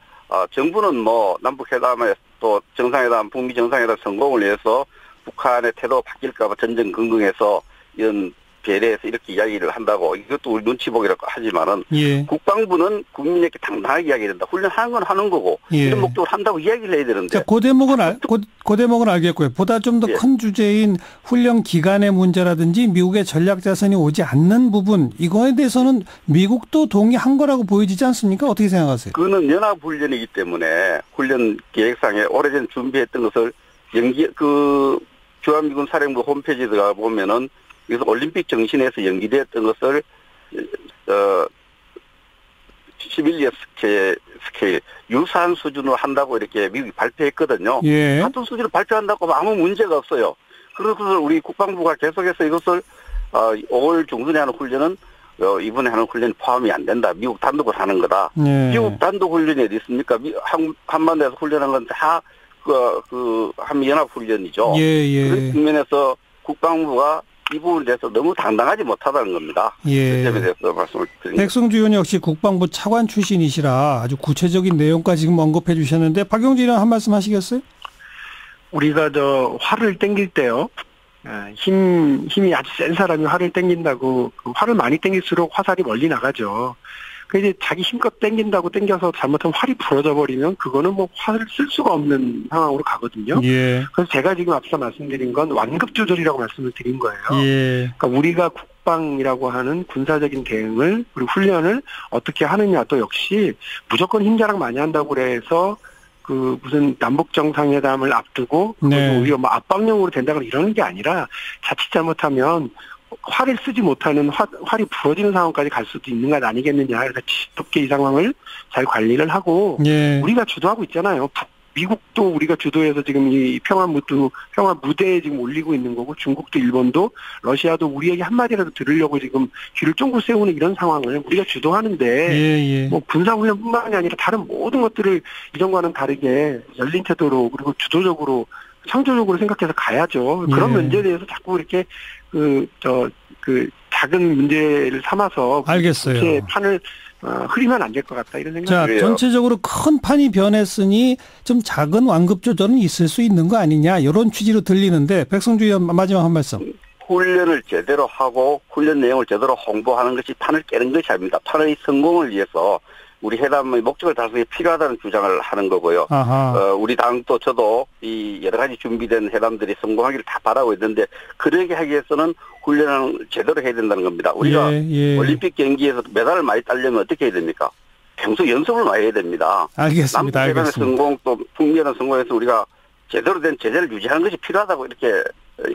정부는 뭐 남북회담에 또 정상회담, 북미 정상회담 성공을 위해서 북한의 태도가 바뀔까 봐 전전긍긍해서 이런 배려해서 이렇게 이야기를 한다고 이것도 우리 눈치 보기라고 하지만은 국방부는 국민에게 당당하게 이야기해야 된다. 훈련하는 건 하는 거고 이런 목적으로 한다고 이야기를 해야 되는데. 그 대목은 알겠고요. 보다 좀 더 큰 주제인 훈련 기간의 문제라든지 미국의 전략 자산이 오지 않는 부분 이거에 대해서는 미국도 동의한 거라고 보여지지 않습니까? 어떻게 생각하세요? 그거는 연합훈련이기 때문에 훈련 계획상에 오래전 준비했던 것을 주한미군 사령부 홈페이지에 들어가 보면은 그래서 올림픽 정신에서 연기되었던 것을 11년 스케일 유사한 수준으로 한다고 이렇게 미국이 발표했거든요. 같은 수준으로 발표한다고 하면 아무 문제가 없어요. 그래서 우리 국방부가 계속해서 이것을 5월 중순에 하는 훈련은 이번에 하는 훈련이 포함이 안 된다. 미국 단독으로 하는 거다. 미국 단독 훈련이 어디 있습니까? 한반도에서 훈련한 건 다 한미연합훈련이죠. 그런 측면에서 국방부가 이 부분에 대해서 너무 당당하지 못하다는 겁니다. 그 점에 대해서 말씀을 드립니다. 백성주 의원이 역시 국방부 차관 출신이시라 아주 구체적인 내용까지 지금 언급해 주셨는데 박용진 의원 한 말씀 하시겠어요? 우리가 활을 땡길 때요. 힘이 아주 센 사람이 활을 땡긴다고 활을 많이 땡길수록 화살이 멀리 나가죠. 이제 자기 힘껏 땡긴다고 땡겨서 잘못하면 활이 부러져 버리면 그거는 뭐 활을 쓸 수가 없는 상황으로 가거든요. 그래서 제가 지금 앞서 말씀드린 건 완급 조절이라고 말씀을 드린 거예요. 그러니까 우리가 국방이라고 하는 군사적인 대응을 우리 훈련을 어떻게 하느냐 또 역시 무조건 힘자랑 많이 한다고 그래서 무슨 남북 정상회담을 앞두고 오히려 뭐 압박용으로 된다거나 이러는 게 아니라 자칫 잘못하면 활을 쓰지 못하는 활이 부러지는 상황까지 갈 수도 있는 것 아니겠느냐. 그래서 지속게 이 상황을 잘 관리를 하고 우리가 주도하고 있잖아요. 미국도 우리가 주도해서 지금 이 평화 무대에 지금 올리고 있는 거고 중국도 일본도 러시아도 우리에게 한마디라도 들으려고 지금 귀를 쫑긋 세우는 이런 상황을 우리가 주도하는데 뭐 군사훈련뿐만이 아니라 다른 모든 것들을 이전과는 다르게 열린 태도로 그리고 주도적으로 창조적으로 생각해서 가야죠. 그런 문제에 대해서 자꾸 이렇게 작은 문제를 삼아서 알겠어요. 판을 흐리면 안 될 것 같다 이런 생각이 들어요. 전체적으로 큰 판이 변했으니 좀 작은 완급 조절은 있을 수 있는 거 아니냐 이런 취지로 들리는데 백성주 의원 마지막 한 말씀. 훈련을 제대로 하고 훈련 내용을 제대로 홍보하는 것이 판을 깨는 것이 아닙니다. 판의 성공을 위해서 우리 회담의 목적을 달성에 필요하다는 주장을 하는 거고요. 우리 당도 저도 이 여러 가지 준비된 회담들이 성공하기를 다 바라고 있는데 그러게 하기 위해서는 훈련을 제대로 해야 된다는 겁니다. 우리가 올림픽 경기에서 메달을 많이 따려면 어떻게 해야 됩니까? 평소 연습을 많이 해야 됩니다. 알겠습니다. 남북회담의 성공 또 북미회담 성공에서 우리가 제대로 된 제재를 유지하는 것이 필요하다고 이렇게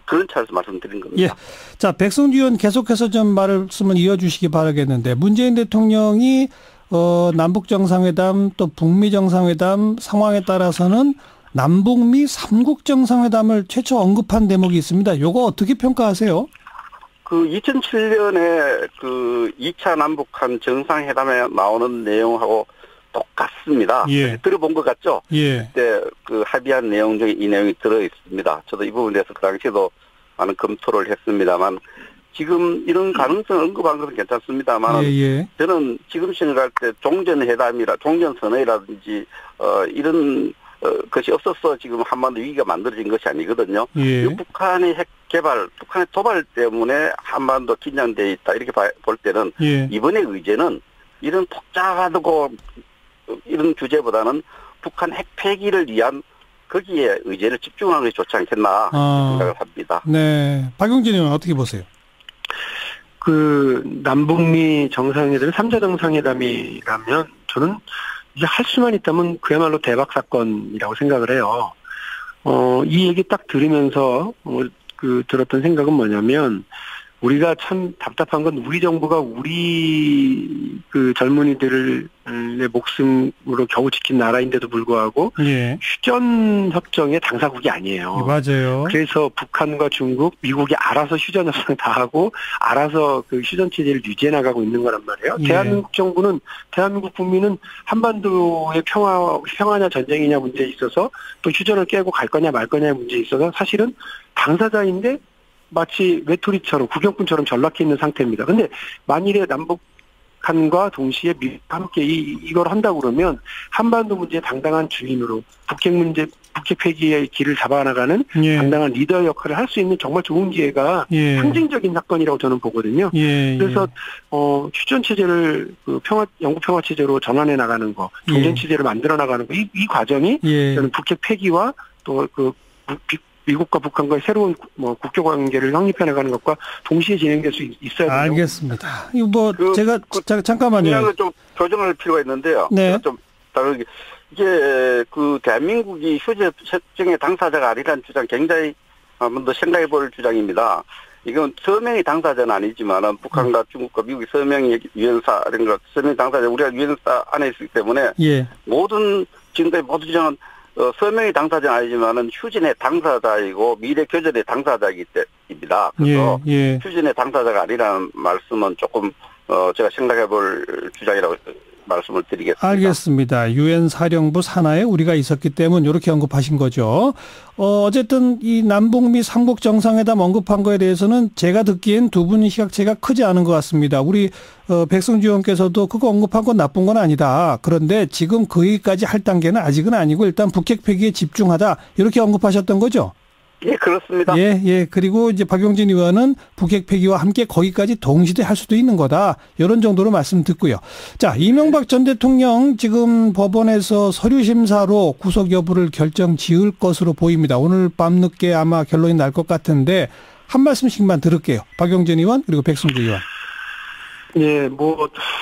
그런 차에서 말씀드린 겁니다. 예. 자, 백승주 의원 계속해서 좀 말씀을 이어주시기 바라겠는데 문재인 대통령이 남북 정상회담 또 북미 정상회담 상황에 따라서는 남북미 3국 정상회담을 최초 언급한 대목이 있습니다. 요거 어떻게 평가하세요? 그 2007년에 그 2차 남북한 정상회담에 나오는 내용하고 똑같습니다. 예. 들어본 것 같죠? 예. 그때 그 합의한 내용 중에 이 내용이 들어 있습니다. 저도 이 부분에 대해서 그 당시에도 많은 검토를 했습니다만 지금 이런 가능성을 언급한 것은 괜찮습니다만 예. 저는 지금 생각할 때 종전선언이라든지 이런 것이 없어서 지금 한반도 위기가 만들어진 것이 아니거든요. 예. 북한의 핵 개발, 북한의 도발 때문에 한반도 긴장되어 있다 이렇게 볼 때는 예. 이번의 의제는 이런 복잡하고 이런 주제보다는 북한 핵 폐기를 위한 거기에 의제를 집중하는 것이 좋지 않겠나 생각을 합니다. 네, 박용진 의원 어떻게 보세요? 그 남북미 정상회담이 3자 정상회담이라면 저는 이제 할 수만 있다면 그야말로 대박 사건이라고 생각을 해요. 이 얘기 딱 들으면서 들었던 생각은 뭐냐면 우리가 참 답답한 건 우리 정부가 우리 그 젊은이들의 목숨으로 겨우 지킨 나라인데도 불구하고 예. 휴전 협정의 당사국이 아니에요. 맞아요. 그래서 북한과 중국, 미국이 알아서 휴전 협상 다 하고 알아서 그 휴전 체제를 유지해 나가고 있는 거란 말이에요. 예. 대한민국 정부는 대한민국 국민은 한반도의 평화냐 전쟁이냐 문제에 있어서 또 휴전을 깨고 갈 거냐 말 거냐의 문제에 있어서 사실은 당사자인데 마치 외톨이처럼 구경꾼처럼 전락해 있는 상태입니다. 근데 만일에 남북한과 동시에 미국과 함께 이걸 한다고 그러면 한반도 문제의 당당한 주인으로 북핵 폐기의 길을 잡아나가는 예. 당당한 리더 역할을 할 수 있는 정말 좋은 기회가 예. 상징적인 사건이라고 저는 보거든요. 예. 그래서 휴전 체제를 영구 평화 체제로 전환해 나가는 거, 종전 체제를 만들어 나가는 거, 이 과정이 저는 북핵 폐기와 또 미국과 북한과의 새로운 국교 관계를 확립해 나가는 것과 동시에 진행될 수 있어야 돼요. 알겠습니다. 이거 제가 잠깐만요. 좀 교정할 필요가 있는데요. 네. 좀 다르게 이게 그 대한민국이 휴전 협정의 당사자가 아니라는 주장 굉장히 한번 더 생각해 볼 주장입니다. 이건 서명의 당사자는 아니지만은 북한과 중국과 미국이 서명의 유엔사 이런 거 서명 당사자 우리가 유엔사 안에 있기 때문에 예. 모든 지금까지 모든 주장은 서명의 당사자는 아니지만은 휴전의 당사자이고 미래 교전의 당사자이기 때문입니다. 그래서 예. 휴전의 당사자가 아니라는 말씀은 조금 제가 생각해볼 주장이라고 말씀을 드리겠습니다. 알겠습니다. 유엔 사령부 산하에 우리가 있었기 때문에 이렇게 언급하신 거죠. 어쨌든 이 남북미 3국 정상회담 언급한 거에 대해서는 제가 듣기엔 두 분의 시각차이가 크지 않은 것 같습니다. 우리 백승주 의원께서도 그거 언급한 건 나쁜 건 아니다. 그런데 지금 그 얘기까지 할 단계는 아직은 아니고 일단 북핵 폐기에 집중하다 이렇게 언급하셨던 거죠? 예, 그렇습니다. 예. 그리고 이제 박용진 의원은 북핵 폐기와 함께 거기까지 동시대 할 수도 있는 거다. 이런 정도로 말씀 듣고요. 자, 이명박 전 대통령 지금 법원에서 서류 심사로 구속 여부를 결정 지을 것으로 보입니다. 오늘 밤늦게 아마 결론이 날 것 같은데 한 말씀씩만 들을게요. 박용진 의원 그리고 백승주 의원. 예,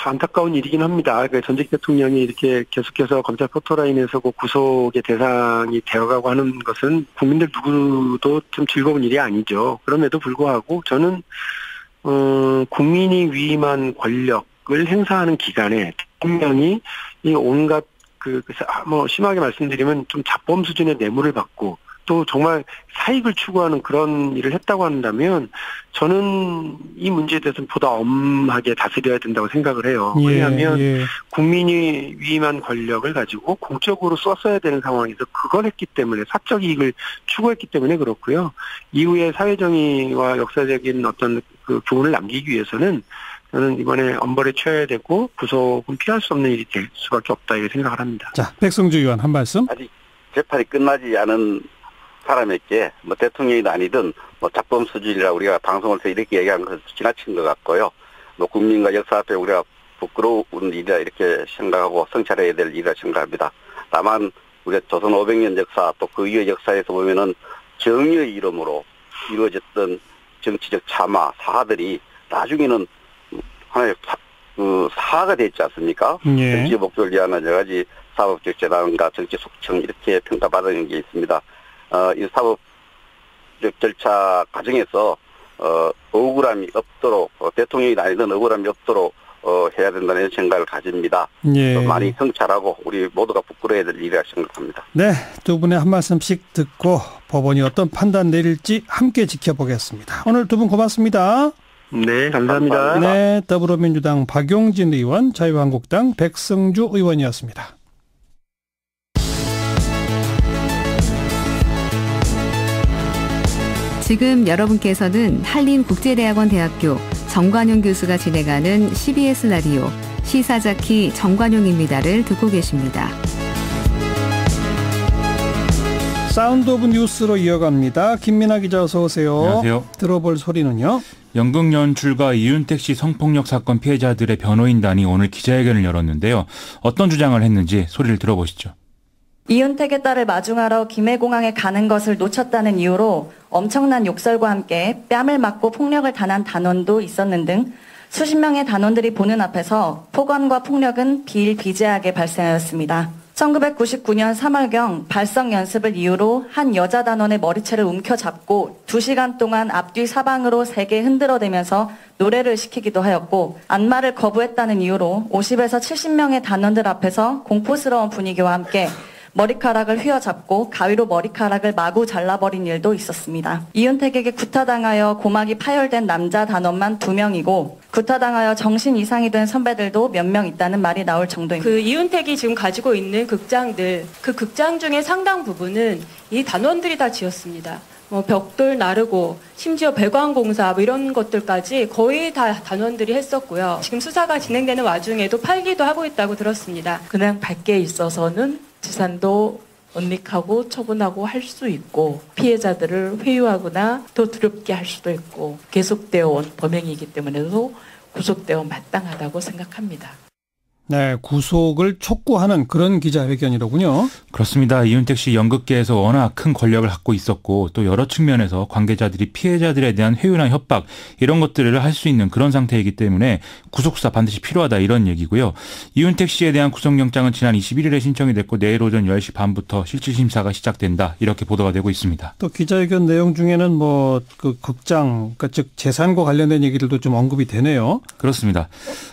안타까운 일이긴 합니다. 전직 대통령이 이렇게 계속해서 검찰 포토라인에서 구속의 대상이 되어가고 하는 것은 국민들 누구도 좀 즐거운 일이 아니죠. 그럼에도 불구하고 저는, 국민이 위임한 권력을 행사하는 기간에 대통령이 이 온갖 심하게 말씀드리면 좀 자범 수준의 뇌물을 받고 또 정말 사익을 추구하는 그런 일을 했다고 한다면 저는 이 문제에 대해서는 보다 엄하게 다스려야 된다고 생각을 해요. 왜냐하면 국민이 위임한 권력을 가지고 공적으로 썼어야 되는 상황에서 그걸 했기 때문에 사적 이익을 추구했기 때문에 그렇고요. 이후에 사회정의와 역사적인 어떤 그 교훈을 남기기 위해서는 저는 이번에 엄벌에 처해야 되고 구속은 피할 수 없는 일이 될 수밖에 없다 이렇게 생각을 합니다. 자, 백승주 의원 한 말씀. 아직 재판이 끝나지 않은 사람에게 대통령이 아니든 작범 수준이라 우리가 방송을 통해 이렇게 얘기하는 것은 지나친 것 같고요. 국민과 역사 앞에 우리가 부끄러운 일이라 이렇게 생각하고 성찰해야 될 일이라 생각합니다. 다만 우리가 조선 500년 역사 또 그 이후의 역사에서 보면은 정의의 이름으로 이루어졌던 정치적 참화, 사하들이 나중에는 하나의 사하가 됐지 않습니까? 예. 정치 목적을 위한 여러 가지 사법적 재단과 정치 속청 이렇게 평가받은 게 있습니다. 이 사법 민주적 절차 과정에서 억울함이 없도록 대통령이 다니던 억울함이 없도록 해야 된다는 생각을 가집니다. 예. 많이 성찰하고 우리 모두가 부끄러워야 될 일이라 생각합니다. 네, 두 분의 한 말씀씩 듣고 법원이 어떤 판단 내릴지 함께 지켜보겠습니다. 오늘 두 분 고맙습니다. 네, 감사합니다. 네, 더불어민주당 박용진 의원, 자유한국당 백성주 의원이었습니다. 지금 여러분께서는 한림국제대학원 대학교 정관용 교수가 진행하는 CBS 라디오 시사자키 정관용입니다를 듣고 계십니다. 사운드 오브 뉴스로 이어갑니다. 김민아 기자 어서 오세요. 안녕하세요. 들어볼 소리는요. 연극 연출가 이윤택 씨 성폭력 사건 피해자들의 변호인단이 오늘 기자회견을 열었는데요. 어떤 주장을 했는지 소리를 들어보시죠. 이윤택의 딸을 마중하러 김해공항에 가는 것을 놓쳤다는 이유로 엄청난 욕설과 함께 뺨을 맞고 폭력을 당한 단원도 있었는 등 수십 명의 단원들이 보는 앞에서 폭언과 폭력은 비일비재하게 발생하였습니다. 1999년 3월경 발성 연습을 이유로 한 여자 단원의 머리채를 움켜잡고 2시간 동안 앞뒤 사방으로 세게 흔들어대면서 노래를 시키기도 하였고 안마를 거부했다는 이유로 50에서 70명의 단원들 앞에서 공포스러운 분위기와 함께 머리카락을 휘어잡고 가위로 머리카락을 마구 잘라버린 일도 있었습니다. 이윤택에게 구타당하여 고막이 파열된 남자 단원만 2명이고 구타당하여 정신 이상이 된 선배들도 몇 명 있다는 말이 나올 정도입니다. 그 이윤택이 지금 가지고 있는 극장들, 그 극장 중에 상당 부분은 이 단원들이 다 지었습니다. 벽돌 나르고 심지어 배관공사 이런 것들까지 거의 다 단원들이 했었고요. 지금 수사가 진행되는 와중에도 팔기도 하고 있다고 들었습니다. 그냥 밖에 있어서는 지산도 은닉하고 처분하고 할 수 있고 피해자들을 회유하거나 더 두렵게 할 수도 있고 계속되어 온 범행이기 때문에도 구속되어 마땅하다고 생각합니다. 네, 구속을 촉구하는 그런 기자회견이로군요. 그렇습니다. 이윤택 씨 연극계에서 워낙 큰 권력을 갖고 있었고 또 여러 측면에서 관계자들이 피해자들에 대한 회유나 협박 이런 것들을 할 수 있는 그런 상태이기 때문에 구속수사 반드시 필요하다 이런 얘기고요. 이윤택 씨에 대한 구속영장은 지난 21일에 신청이 됐고 내일 오전 10시 반부터 실질심사가 시작된다 이렇게 보도가 되고 있습니다. 또 기자회견 내용 중에는 그 극장, 그러니까 즉 재산과 관련된 얘기들도 좀 언급이 되네요. 그렇습니다.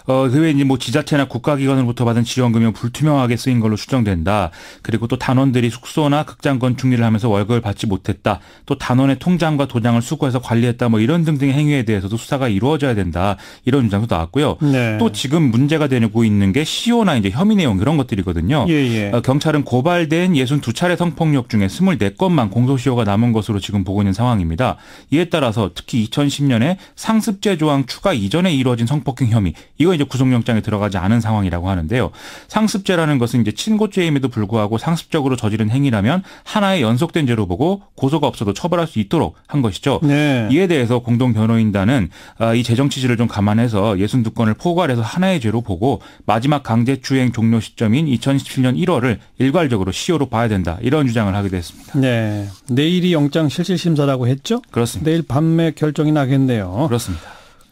그 외에 이제 지자체나 국가기관으로부터 받은 지원금이 불투명하게 쓰인 걸로 추정된다. 그리고 또 단원들이 숙소나 극장 건축일을 하면서 월급을 받지 못했다. 또 단원의 통장과 도장을 수거해서 관리했다. 이런 등등의 행위에 대해서도 수사가 이루어져야 된다. 이런 주장도 나왔고요. 네. 또 지금 문제가 되고 있는 게 시효나 이제 혐의 내용 이런 것들이거든요. 예. 경찰은 고발된 62차례 성폭력 중에 24건만 공소시효가 남은 것으로 지금 보고 있는 상황입니다. 이에 따라서 특히 2010년에 상습죄 조항 추가 이전에 이루어진 성폭행 혐의 이거 이제 구속영장에 들어가지 않은 상황이라고 하는데요. 상습죄라는 것은 이제 친고죄임에도 불구하고 상습적으로 저지른 행위라면 하나의 연속된 죄로 보고 고소가 없어도 처벌할 수 있도록 한 것이죠. 네. 이에 대해서 공동변호인단은 이 재정 취지를 좀 감안해서 62건을 포괄해서 하나의 죄로 보고 마지막 강제추행 종료 시점인 2017년 1월을 일괄적으로 시효로 봐야 된다. 이런 주장을 하기도 했습니다. 네. 내일이 영장 실질심사라고 했죠? 그렇습니다. 내일 밤에 결정이 나겠네요. 그렇습니다.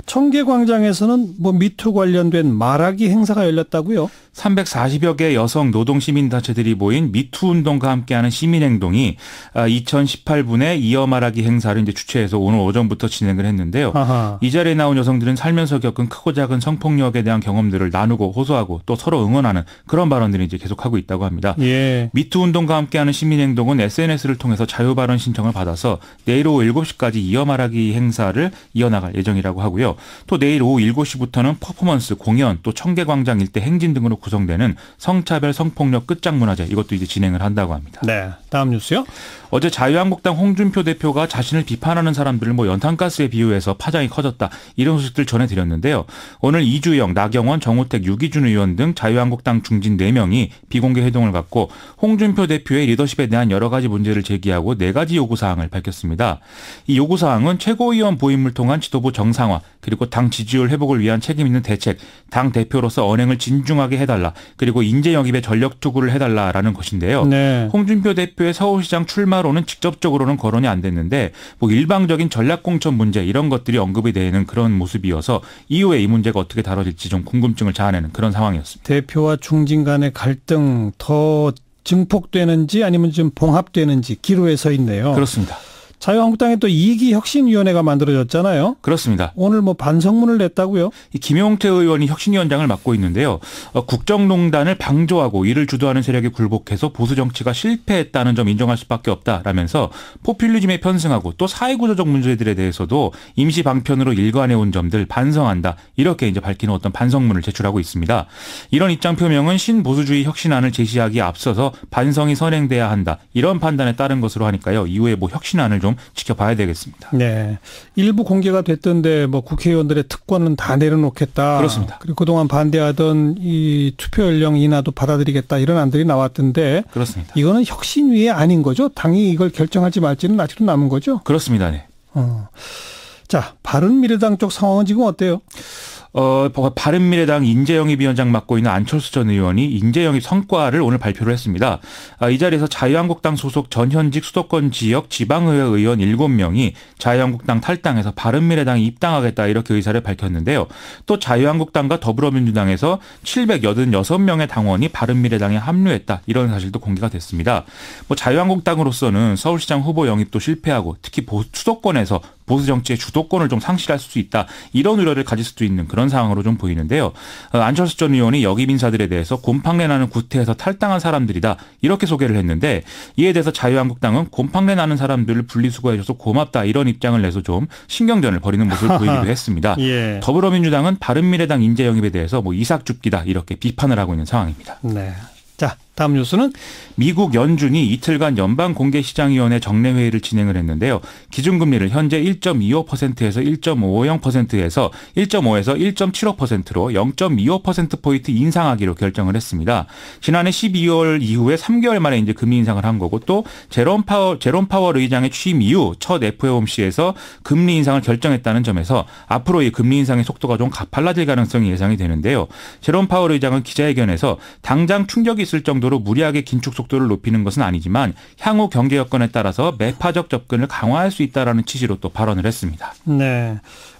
청계광장에서는 미투 관련된 말하기 행사가 열렸다고요? 340여 개 여성 노동 시민단체들이 모인 미투 운동과 함께하는 시민행동이 2018분에 이어 말하기 행사를 이제 주최해서 오늘 오전부터 진행을 했는데요. 아하. 이 자리에 나온 여성들은 살면서 겪은 크고 작은 성폭력에 대한 경험들을 나누고 호소하고 또 서로 응원하는 그런 발언들을 이제 계속하고 있다고 합니다. 예. 미투 운동과 함께하는 시민행동은 SNS를 통해서 자유발언 신청을 받아서 내일 오후 7시까지 이어 말하기 행사를 이어나갈 예정이라고 하고요. 또 내일 오후 7시부터는 퍼포먼스, 공연, 또 청계광장 일대 행진 등으로 구성되는 성차별 성폭력 끝장문화제 이것도 이제 진행을 한다고 합니다. 네, 다음 뉴스요. 어제 자유한국당 홍준표 대표가 자신을 비판하는 사람들을 연탄가스에 비유해서 파장이 커졌다. 이런 소식들 전해드렸는데요. 오늘 이주영, 나경원, 정우택, 유기준 의원 등 자유한국당 중진 4명이 비공개 회동을 갖고 홍준표 대표의 리더십에 대한 여러 가지 문제를 제기하고 4가지 요구사항을 밝혔습니다. 이 요구사항은 최고위원 보임을 통한 지도부 정상화, 그리고 당 지지율 회복을 위한 책임 있는 대책, 당 대표로서 언행을 진중하게 해달라, 그리고 인재 영입에 전력 투구를 해달라라는 것인데요. 네. 홍준표 대표의 서울시장 출마로는 직접적으로는 거론이 안 됐는데 일방적인 전략공천 문제 이런 것들이 언급이 되는 그런 모습이어서 이후에 이 문제가 어떻게 다뤄질지 좀 궁금증을 자아내는 그런 상황이었습니다. 대표와 중진 간의 갈등 더 증폭되는지 아니면 좀 봉합되는지 기로에 서 있네요. 그렇습니다. 자유한국당에 또 2기 혁신위원회가 만들어졌잖아요. 그렇습니다. 오늘 뭐 반성문을 냈다고요? 이 김용태 의원이 혁신위원장을 맡고 있는데요. 국정농단을 방조하고 이를 주도하는 세력이 굴복해서 보수 정치가 실패했다는 점 인정할 수밖에 없다라면서 포퓰리즘에 편승하고 또 사회구조적 문제들에 대해서도 임시 방편으로 일관해온 점들 반성한다. 이렇게 이제 밝히는 어떤 반성문을 제출하고 있습니다. 이런 입장 표명은 신보수주의 혁신안을 제시하기에 앞서서 반성이 선행돼야 한다. 이런 판단에 따른 것으로 하니까요. 이후에 뭐 혁신안을 좀 지켜봐야 되겠습니다. 네, 일부 공개가 됐던데 뭐 국회의원들의 특권은 다 내려놓겠다. 그렇습니다. 그리고 그동안 반대하던 이 투표 연령 인하도 받아들이겠다 이런 안들이 나왔던데. 그렇습니다. 이거는 혁신위에 아닌 거죠? 당이 이걸 결정할지 말지는 아직도 남은 거죠? 그렇습니다. 네. 자, 바른미래당 쪽 상황은 지금 어때요? 바른미래당 인재영입위원장 맡고 있는 안철수 전 의원이 인재영입 성과를 오늘 발표를 했습니다. 이 자리에서 자유한국당 소속 전현직 수도권 지역 지방의회 의원 7명이 자유한국당 탈당해서 바른미래당에 입당하겠다 이렇게 의사를 밝혔는데요. 또 자유한국당과 더불어민주당에서 786명의 당원이 바른미래당에 합류했다 이런 사실도 공개가 됐습니다. 뭐 자유한국당으로서는 서울시장 후보 영입도 실패하고 특히 수도권에서 보수 정치의 주도권을 좀 상실할 수 있다. 이런 우려를 가질 수도 있는 그런 상황으로 좀 보이는데요. 안철수 전 의원이 역입 인사들에 대해서 곰팡내 나는 구태에서 탈당한 사람들이다. 이렇게 소개를 했는데 이에 대해서 자유한국당은 곰팡내 나는 사람들을 분리수거해줘서 고맙다. 이런 입장을 내서 좀 신경전을 벌이는 모습을 보이기도 했습니다. 예. 더불어민주당은 바른미래당 인재 영입에 대해서 뭐 이삭줍기다. 이렇게 비판을 하고 있는 상황입니다. 네. 자, 다음 뉴스는 미국 연준이 이틀간 연방공개시장위원회 정례회의를 진행을 했는데요. 기준금리를 현재 1.25%에서 1.50%에서 1.5에서 1.75%로 0.25%포인트 인상하기로 결정을 했습니다. 지난해 12월 이후에 3개월 만에 이제 금리 인상을 한 거고 또 제롬 파월 의장의 취임 이후 첫 FOMC에서 금리 인상을 결정했다는 점에서 앞으로 이 금리 인상의 속도가 좀 가팔라질 가능성이 예상이 되는데요. 제롬 파월 의장은 기자회견에서 당장 충격이 있을 정도로 무리하게 긴축 속도를 높이는 것은 아니지만 향후 경제 여건에 따라서 매파적 접근을 강화할 수 있다라는 취지로 또 발언을 했습니다. 네.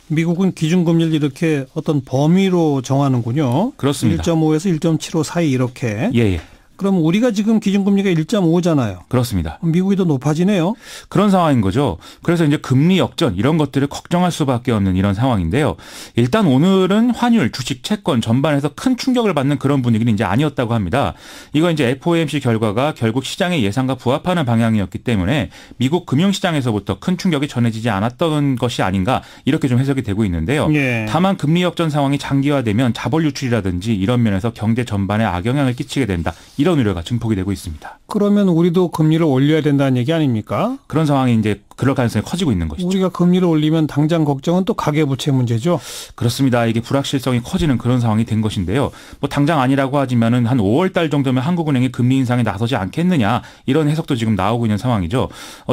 미국은 기준금리를 이렇게 어떤 범위로 정하는군요. 그렇습니다. 1.5에서 1.75 사이 이렇게. 예. 그럼 우리가 지금 기준금리가 1.5잖아요. 그렇습니다. 미국이 더 높아지네요. 그런 상황인 거죠. 그래서 이제 금리 역전 이런 것들을 걱정할 수밖에 없는 이런 상황인데요. 일단 오늘은 환율, 주식, 채권 전반에서 큰 충격을 받는 그런 분위기는 이제 아니었다고 합니다. 이거 이제 FOMC 결과가 결국 시장의 예상과 부합하는 방향이었기 때문에 미국 금융시장에서부터 큰 충격이 전해지지 않았던 것이 아닌가 이렇게 좀 해석이 되고 있는데요. 예. 다만 금리 역전 상황이 장기화되면 자본 유출이라든지 이런 면에서 경제 전반에 악영향을 끼치게 된다. 이런 우려가 증폭이 되고 있습니다. 그러면 우리도 금리를 올려야 된다는 얘기 아닙니까? 그런 상황이 이제 그럴 가능성이 커지고 있는 것이죠. 우리가 금리를 올리면 당장 걱정은 또 가계부채 문제죠. 그렇습니다. 이게 불확실성이 커지는 그런 상황이 된 것인데요. 뭐 당장 아니라고 하지만은 한 5월 달 정도면 한국은행이 금리 인상에 나서지 않겠느냐 이런 해석도 지금 나오고 있는 상황이죠.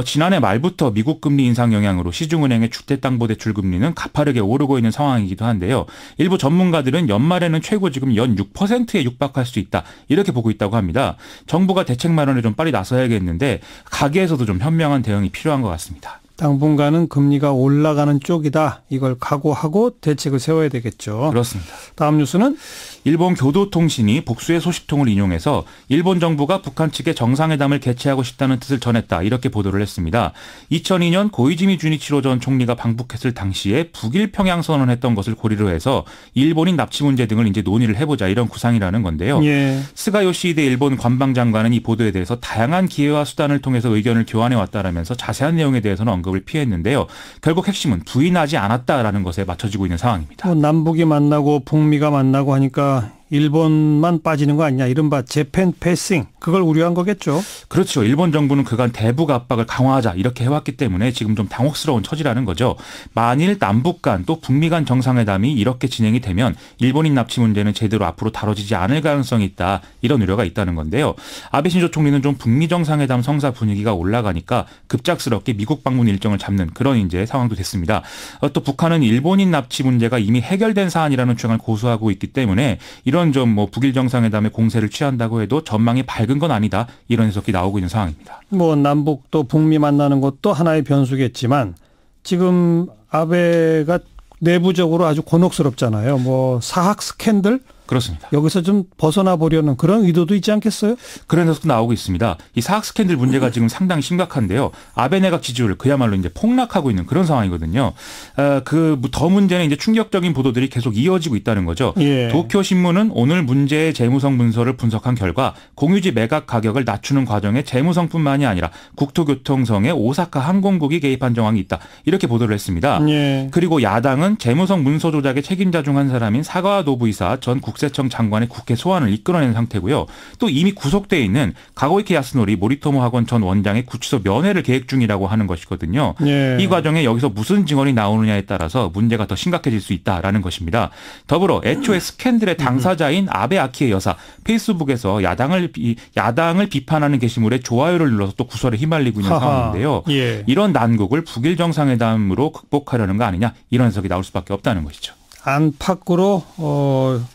지난해 말부터 미국 금리 인상 영향으로 시중은행의 주택담보대출 금리는 가파르게 오르고 있는 상황이기도 한데요. 일부 전문가들은 연말에는 최고 지금 연 6%에 육박할 수 있다 이렇게 보고 있다고 합니다. 정부가 대책 마련에 좀 빨리 나서야겠는데 가계에서도 좀 현명한 대응이 필요한 것 같습니다. 당분간은 금리가 올라가는 쪽이다. 이걸 각오하고 대책을 세워야 되겠죠. 그렇습니다. 다음 뉴스는 일본 교도통신이 복수의 소식통을 인용해서 일본 정부가 북한 측에 정상회담을 개최하고 싶다는 뜻을 전했다. 이렇게 보도를 했습니다. 2002년 고이즈미 주니치로 전 총리가 방북했을 당시에 북일 평양 선언했던 것을 고리로 해서 일본인 납치 문제 등을 이제 논의를 해보자 이런 구상이라는 건데요. 예. 스가 요시히데 일본 관방장관은 이 보도에 대해서 다양한 기회와 수단을 통해서 의견을 교환해 왔다라면서 자세한 내용에 대해서는 언급을 피했는데요. 결국 핵심은 부인하지 않았다라는 것에 맞춰지고 있는 상황입니다. 뭐 남북이 만나고 북미가 만나고 하니까 일본만 빠지는 거 아니냐. 이른바 재팬 패싱. 그걸 우려한 거겠죠. 그렇죠. 일본 정부는 그간 대북 압박을 강화하자 이렇게 해왔기 때문에 지금 좀 당혹스러운 처지라는 거죠. 만일 남북 간 또 북미 간 정상회담이 이렇게 진행이 되면 일본인 납치 문제는 제대로 앞으로 다뤄지지 않을 가능성이 있다. 이런 우려가 있다는 건데요. 아베 신조 총리는 좀 북미 정상회담 성사 분위기가 올라가니까 급작스럽게 미국 방문 일정을 잡는 그런 이제 상황도 됐습니다. 또 북한은 일본인 납치 문제가 이미 해결된 사안이라는 주장을 고수하고 있기 때문에 이런 좀 뭐 북일 정상회담의 공세를 취한다고 해도 전망이 밝은 건 아니다. 이런 해석이 나오고 있는 상황입니다. 뭐 남북 또 북미 만나는 것도 하나의 변수겠지만 지금 아베가 내부적으로 아주 곤혹스럽잖아요. 뭐 사학 스캔들 그렇습니다. 여기서 좀 벗어나 보려는 그런 의도도 있지 않겠어요? 그런 녀석도 나오고 있습니다. 이 사학 스캔들 문제가 지금 상당히 심각한데요. 아베 내각 지지율 그야말로 이제 폭락하고 있는 그런 상황이거든요. 더 문제는 이제 충격적인 보도들이 계속 이어지고 있다는 거죠. 예. 도쿄 신문은 오늘 문제의 재무성 문서를 분석한 결과 공유지 매각 가격을 낮추는 과정에 재무성뿐만이 아니라 국토교통성의 오사카 항공국이 개입한 정황이 있다. 이렇게 보도를 했습니다. 예. 그리고 야당은 재무성 문서 조작의 책임자 중 한 사람인 사가와 노부이사 전 국세청 장관의 국회 소환을 이끌어낸 상태고요. 또 이미 구속돼 있는 가고이케 야스노리 모리토모 학원 전 원장의 구치소 면회를 계획 중이라고 하는 것이거든요. 예. 이 과정에 여기서 무슨 증언이 나오느냐에 따라서 문제가 더 심각해질 수 있다라는 것입니다. 더불어 애초에 스캔들의 당사자인 아베 아키에 여사 페이스북에서 야당을 비판하는 게시물에 좋아요를 눌러서 또 구설에 휘말리고 있는 상황인데요. 예. 이런 난국을 북일 정상회담으로 극복하려는 거 아니냐 이런 해석이 나올 수밖에 없다는 것이죠. 안팎으로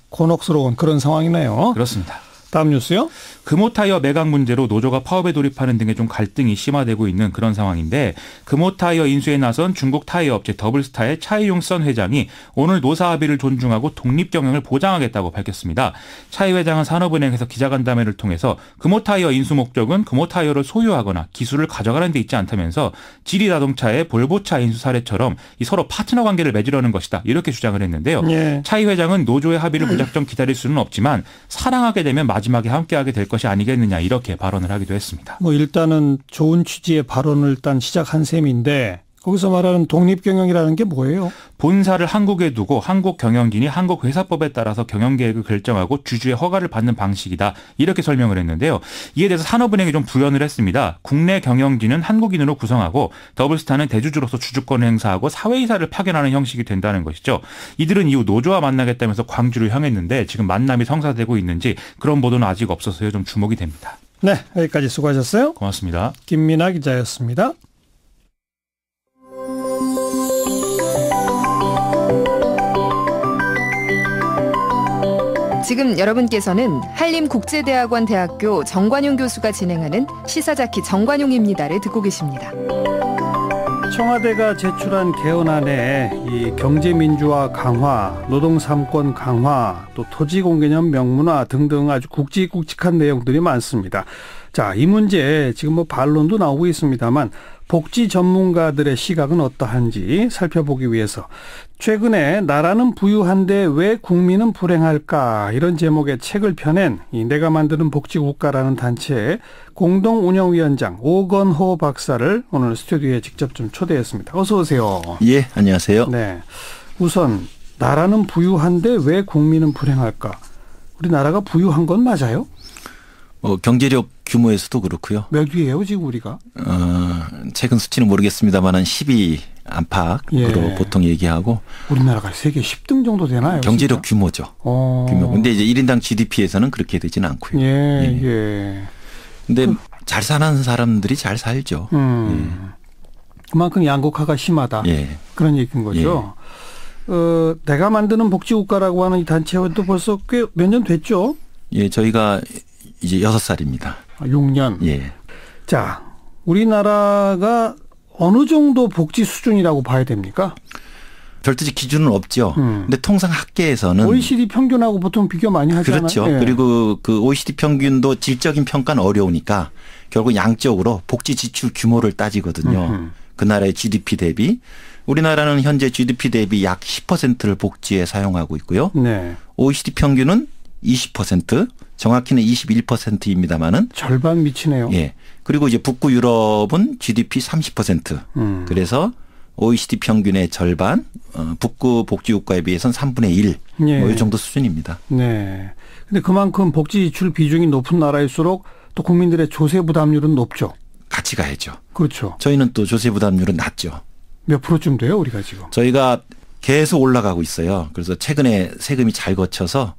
곤혹스러운 그런 상황이네요. 그렇습니다. 다음 뉴스요. 금호타이어 매각 문제로 노조가 파업에 돌입하는 등의 좀 갈등이 심화되고 있는 그런 상황인데 금호타이어 인수에 나선 중국 타이어 업체 더블스타의 차이용 선 회장이 오늘 노사 합의를 존중하고 독립 경영을 보장하겠다고 밝혔습니다. 차이 회장은 산업은행에서 기자간담회를 통해서 금호타이어 인수 목적은 금호타이어를 소유하거나 기술을 가져가는 데 있지 않다면서 지리자동차의 볼보차 인수 사례처럼 이 서로 파트너 관계를 맺으려는 것이다. 이렇게 주장을 했는데요. 예. 차이 회장은 노조의 합의를 무작정 기다릴 수는 없지만 사랑하게 되면 마지막에 함께하게 될 것이 아니겠느냐 이렇게 발언을 하기도 했습니다. 일단은 좋은 취지의 발언을 일단 시작한 셈인데 거기서 말하는 독립경영이라는 게 뭐예요? 본사를 한국에 두고 한국 경영진이 한국 회사법에 따라서 경영계획을 결정하고 주주의 허가를 받는 방식이다. 이렇게 설명을 했는데요. 이에 대해서 산업은행이 좀 부연을 했습니다. 국내 경영진은 한국인으로 구성하고 더블스타는 대주주로서 주주권을 행사하고 사회이사를 파견하는 형식이 된다는 것이죠. 이들은 이후 노조와 만나겠다면서 광주를 향했는데 지금 만남이 성사되고 있는지 그런 보도는 아직 없어서요. 좀 주목이 됩니다. 네, 여기까지 수고하셨어요. 고맙습니다. 김민아 기자였습니다. 지금 여러분께서는 한림국제대학원 대학교 정관용 교수가 진행하는 시사자키 정관용입니다를 듣고 계십니다. 청와대가 제출한 개헌안에 이 경제민주화 강화, 노동삼권 강화, 또 토지공개념 명문화 등등 아주 굵직굵직한 내용들이 많습니다. 자, 이 문제 지금 반론도 나오고 있습니다만 복지 전문가들의 시각은 어떠한지 살펴보기 위해서 최근에 나라는 부유한데 왜 국민은 불행할까 이런 제목의 책을 펴낸 이 내가 만드는 복지국가라는 단체의 공동운영위원장 오건호 박사를 오늘 스튜디오에 직접 좀 초대했습니다. 어서 오세요. 예, 안녕하세요. 네, 우선 나라는 부유한데 왜 국민은 불행할까? 우리나라가 부유한 건 맞아요? 경제력 규모에서도 그렇고요. 몇 위예요 지금 우리가? 최근 수치는 모르겠습니다만 10위 안팎으로 보통 얘기하고. 우리나라가 세계 10등 정도 되나요? 경제력 진짜? 규모죠. 규모. 근데 이제 1인당 GDP에서는 그렇게 되지는 않고요. 예. 근데 잘 사는 사람들이 잘 살죠. 그만큼 양극화가 심하다. 예. 그런 얘기인 거죠. 예. 내가 만드는 복지국가라고 하는 이 단체도 벌써 꽤 몇 년 됐죠? 예, 저희가 이제 6살입니다. 6년. 예. 자, 우리나라가 어느 정도 복지 수준이라고 봐야 됩니까? 절대적 기준은 없죠. 근데 통상 학계에서는 OECD 평균하고 보통 비교 많이 하잖아요. 그렇죠. 예. 그리고 그 OECD 평균도 질적인 평가는 어려우니까 결국 양적으로 복지 지출 규모를 따지거든요. 그 나라의 GDP 대비. 우리나라는 현재 GDP 대비 약 10%를 복지에 사용하고 있고요. 네. OECD 평균은 20%, 정확히는 21%입니다만은 절반 미치네요. 예. 그리고 이제 북구 유럽은 GDP 30%. 그래서 OECD 평균의 절반, 북구 복지국가에 비해서는 3분의 1. 예. 뭐 이 정도 수준입니다. 네. 근데 그만큼 복지 지출 비중이 높은 나라일수록 또 국민들의 조세 부담률은 높죠. 같이 가야죠. 그렇죠. 저희는 또 조세 부담률은 낮죠. 몇 프로쯤 돼요, 우리가 지금? 저희가 계속 올라가고 있어요. 그래서 최근에 세금이 잘 거쳐서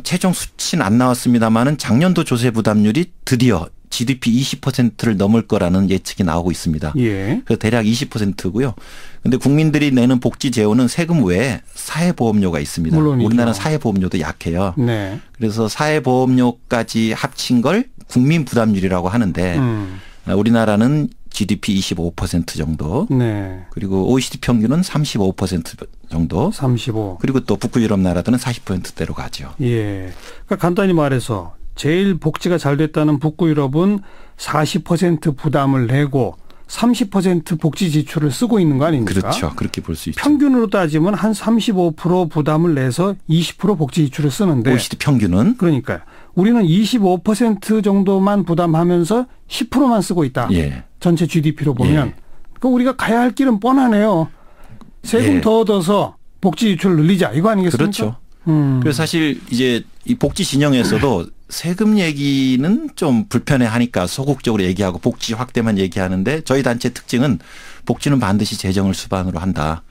최종 수치는 안 나왔습니다만은 작년도 조세 부담률이 드디어 GDP 20%를 넘을 거라는 예측이 나오고 있습니다. 예. 그래서 대략 20%고요. 그런데 국민들이 내는 복지 재원은 세금 외에 사회보험료가 있습니다. 물론이죠. 우리나라는 사회보험료도 약해요. 네. 그래서 사회보험료까지 합친 걸 국민 부담률이라고 하는데 우리나라는 GDP 25% 정도. 네. 그리고 OECD 평균은 35% 정도. 35. 그리고 또 북유럽 나라들은 40%대로 가죠. 예. 그러니까 간단히 말해서 제일 복지가 잘 됐다는 북유럽은 40% 부담을 내고 30% 복지 지출을 쓰고 있는 거 아닙니까? 그렇죠. 그렇게 볼 수 있죠. 평균으로 따지면 한 35% 부담을 내서 20% 복지 지출을 쓰는데 OECD 평균은? 그러니까요. 우리는 25% 정도만 부담하면서 10%만 쓰고 있다. 예. 전체 GDP로 보면. 예. 그럼 우리가 가야 할 길은 뻔하네요. 세금 예. 더 얻어서 복지 지출을 늘리자. 이거 아니겠습니까? 그렇죠. 그래서 사실 이제 이 복지 진영에서도 세금 얘기는 좀 불편해하니까 소극적으로 얘기하고 복지 확대만 얘기하는데 저희 단체 특징은 복지는 반드시 재정을 수반으로 한다.